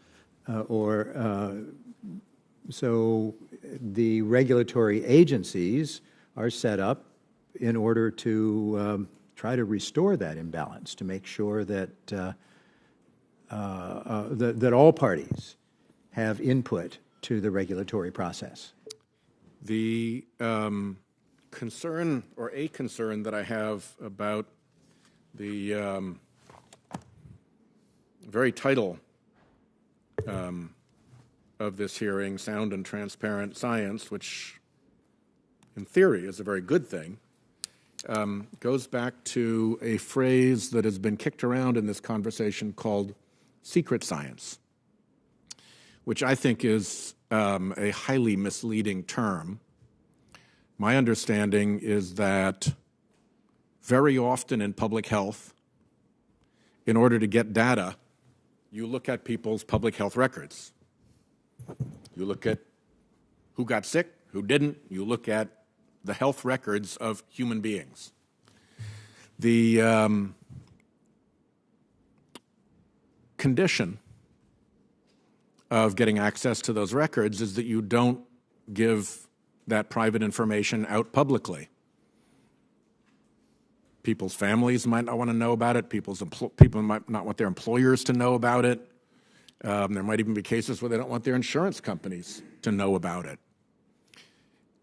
so the regulatory agencies are set up in order to try to restore that imbalance, to make sure that that all parties have input to the regulatory process. The concern, or a concern that I have about the very title of this hearing, Sound and Transparent Science, which in theory is a very good thing, goes back to a phrase that has been kicked around in this conversation called secret science, which I think is a highly misleading term. My understanding is that very often in public health, in order to get data, you look at people's public health records. You look at who got sick, who didn't. You look at the health records of human beings. The condition of getting access to those records is that you don't give that private information out publicly. People's families might not want to know about it. People might not want their employers to know about it. There might even be cases where they don't want their insurance companies to know about it.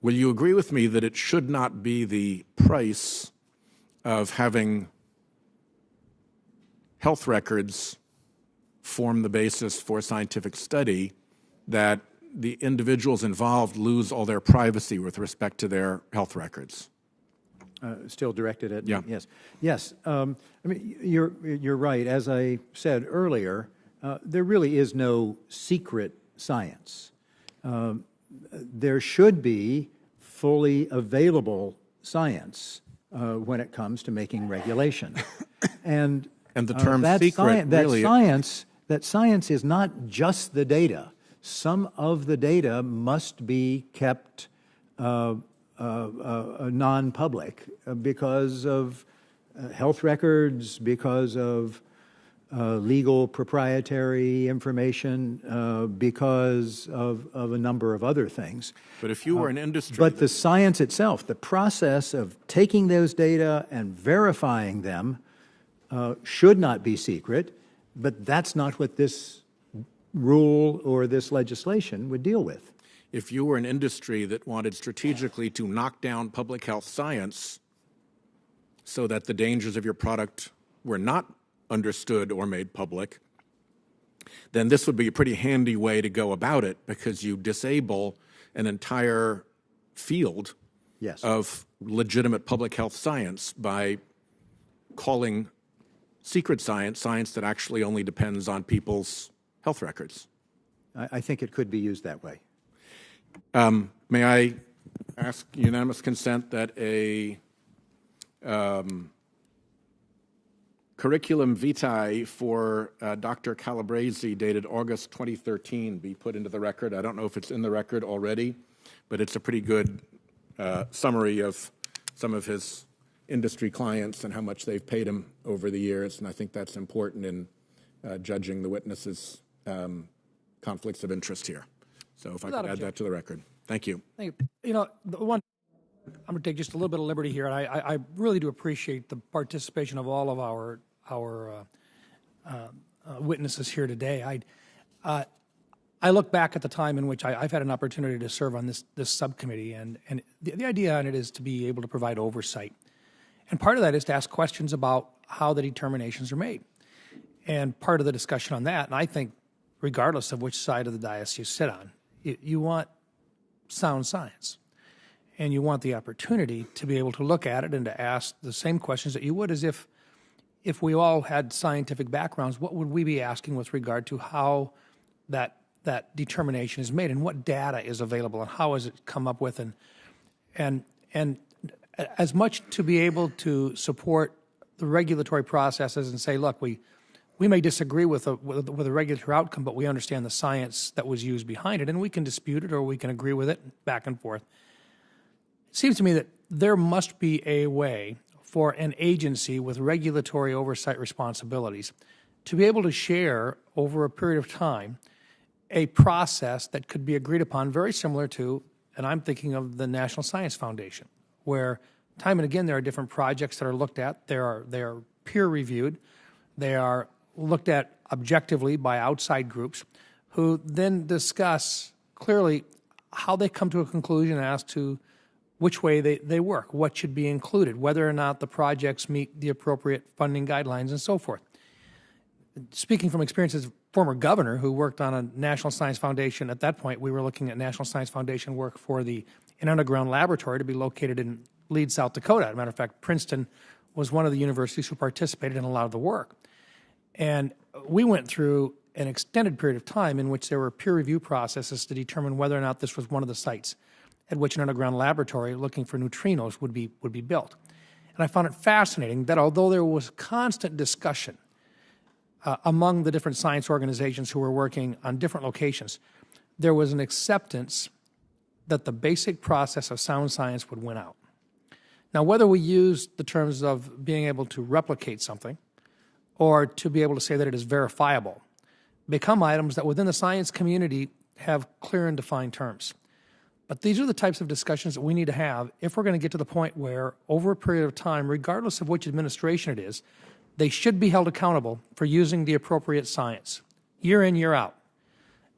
Will you agree with me that it should not be the price of having health records form the basis for scientific study that the individuals involved lose all their privacy with respect to their health records? Still directed at Yeah. me? Yes. Yes. I mean, you're right. As I said earlier, there really is no secret science. There should be fully available science when it comes to making regulation. And the term that secret really... that science is not just the data. Some of the data must be kept non-public because of health records, because of legal proprietary information, because of a number of other things. But if you were an industry... But the science itself, the process of taking those data and verifying them should not be secret, but that's not what this rule or this legislation would deal with. If you were an industry that wanted strategically to knock down public health science so that the dangers of your product were not understood or made public, then this would be a pretty handy way to go about it, because you disable an entire field Yes. of legitimate public health science by calling secret science science that actually only depends on people's health records. I think it could be used that way. May I ask unanimous consent that a curriculum vitae for Dr. Calabresi dated August 2013 be put into the record? I don't know if it's in the record already, but it's a pretty good summary of some of his industry clients and how much they've paid him over the years, and I think that's important in judging the witnesses' conflicts of interest here. So if I could add that to the record. Thank you. Thank you. You know, the one, I'm going to take just a little bit of liberty here, and I really do appreciate the participation of all of our witnesses here today. I look back at the time in which I've had an opportunity to serve on this subcommittee, and the idea on it is to be able to provide oversight. And part of that is to ask questions about how the determinations are made. And part of the discussion on that, and I think regardless of which side of the dais you sit on, you want sound science. And you want the opportunity to be able to look at it and to ask the same questions that you would as if we all had scientific backgrounds. What would we be asking with regard to how that determination is made and what data is available and how is it come up with, and as much to be able to support the regulatory processes and say, look, we may disagree with a regulatory outcome, but we understand the science that was used behind it, and we can dispute it or we can agree with it back and forth. It seems to me that there must be a way for an agency with regulatory oversight responsibilities to be able to share over a period of time a process that could be agreed upon, very similar to, and I'm thinking of the National Science Foundation, where time and again there are different projects that are looked at. They are peer reviewed. They are looked at objectively by outside groups who then discuss clearly how they come to a conclusion as to which way they work, what should be included, whether or not the projects meet the appropriate funding guidelines, and so forth. Speaking from experience as a former governor who worked on a National Science Foundation, at that point we were looking at National Science Foundation work for an underground laboratory to be located in Leeds, South Dakota. As a matter of fact, Princeton was one of the universities who participated in a lot of the work. And we went through an extended period of time in which there were peer review processes to determine whether or not this was one of the sites at which an underground laboratory looking for neutrinos would be built. And I found it fascinating that although there was constant discussion among the different science organizations who were working on different locations, there was an acceptance that the basic process of sound science would win out. Now, whether we use the terms of being able to replicate something or to be able to say that it is verifiable become items that within the science community have clear and defined terms. But these are the types of discussions that we need to have if we're going to get to the point where, over a period of time, regardless of which administration it is, they should be held accountable for using the appropriate science, year in, year out.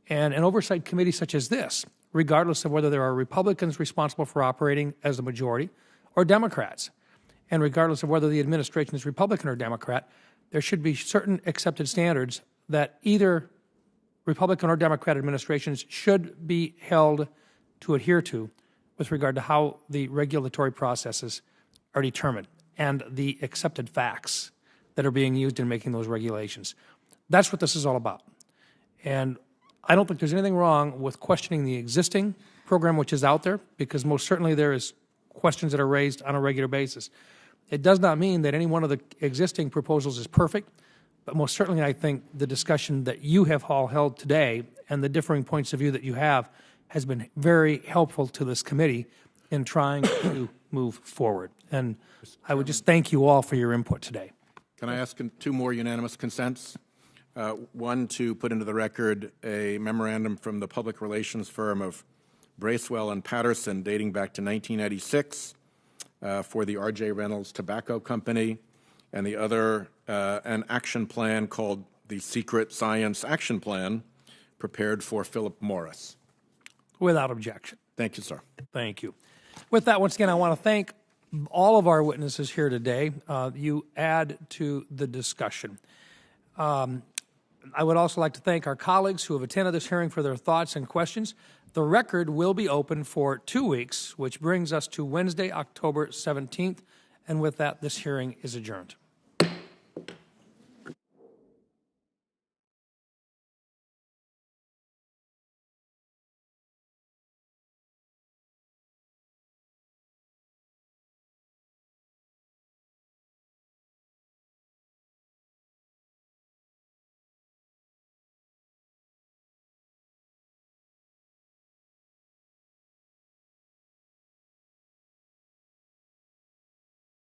And an oversight committee such as this, regardless of whether there are Republicans responsible for operating as the majority or Democrats, and regardless of whether the administration is Republican or Democrat, there should be certain accepted standards that either Republican or Democrat administrations should be held to adhere to with regard to how the regulatory processes are determined and the accepted facts that are being used in making those regulations. That's what this is all about. And I don't think there's anything wrong with questioning the existing program which is out there, because most certainly there is questions that are raised on a regular basis. It does not mean that any one of the existing proposals is perfect, but most certainly I think the discussion that you have all held today and the differing points of view that you have has been very helpful to this committee in trying to move forward. And I would just thank you all for your input today. Can I ask two more unanimous consents? One, to put into the record a memorandum from the public relations firm of Bracewell and Patterson dating back to 1996 for the R.J. Reynolds Tobacco Company, and the other, an action plan called the Secret Science Action Plan, prepared for Philip Morris. Without objection. Thank you, sir. Thank you. With that, once again, I want to thank all of our witnesses here today. You add to the discussion. I would also like to thank our colleagues who have attended this hearing for their thoughts and questions. The record will be open for 2 weeks, which brings us to Wednesday, October 17th. And with that, this hearing is adjourned.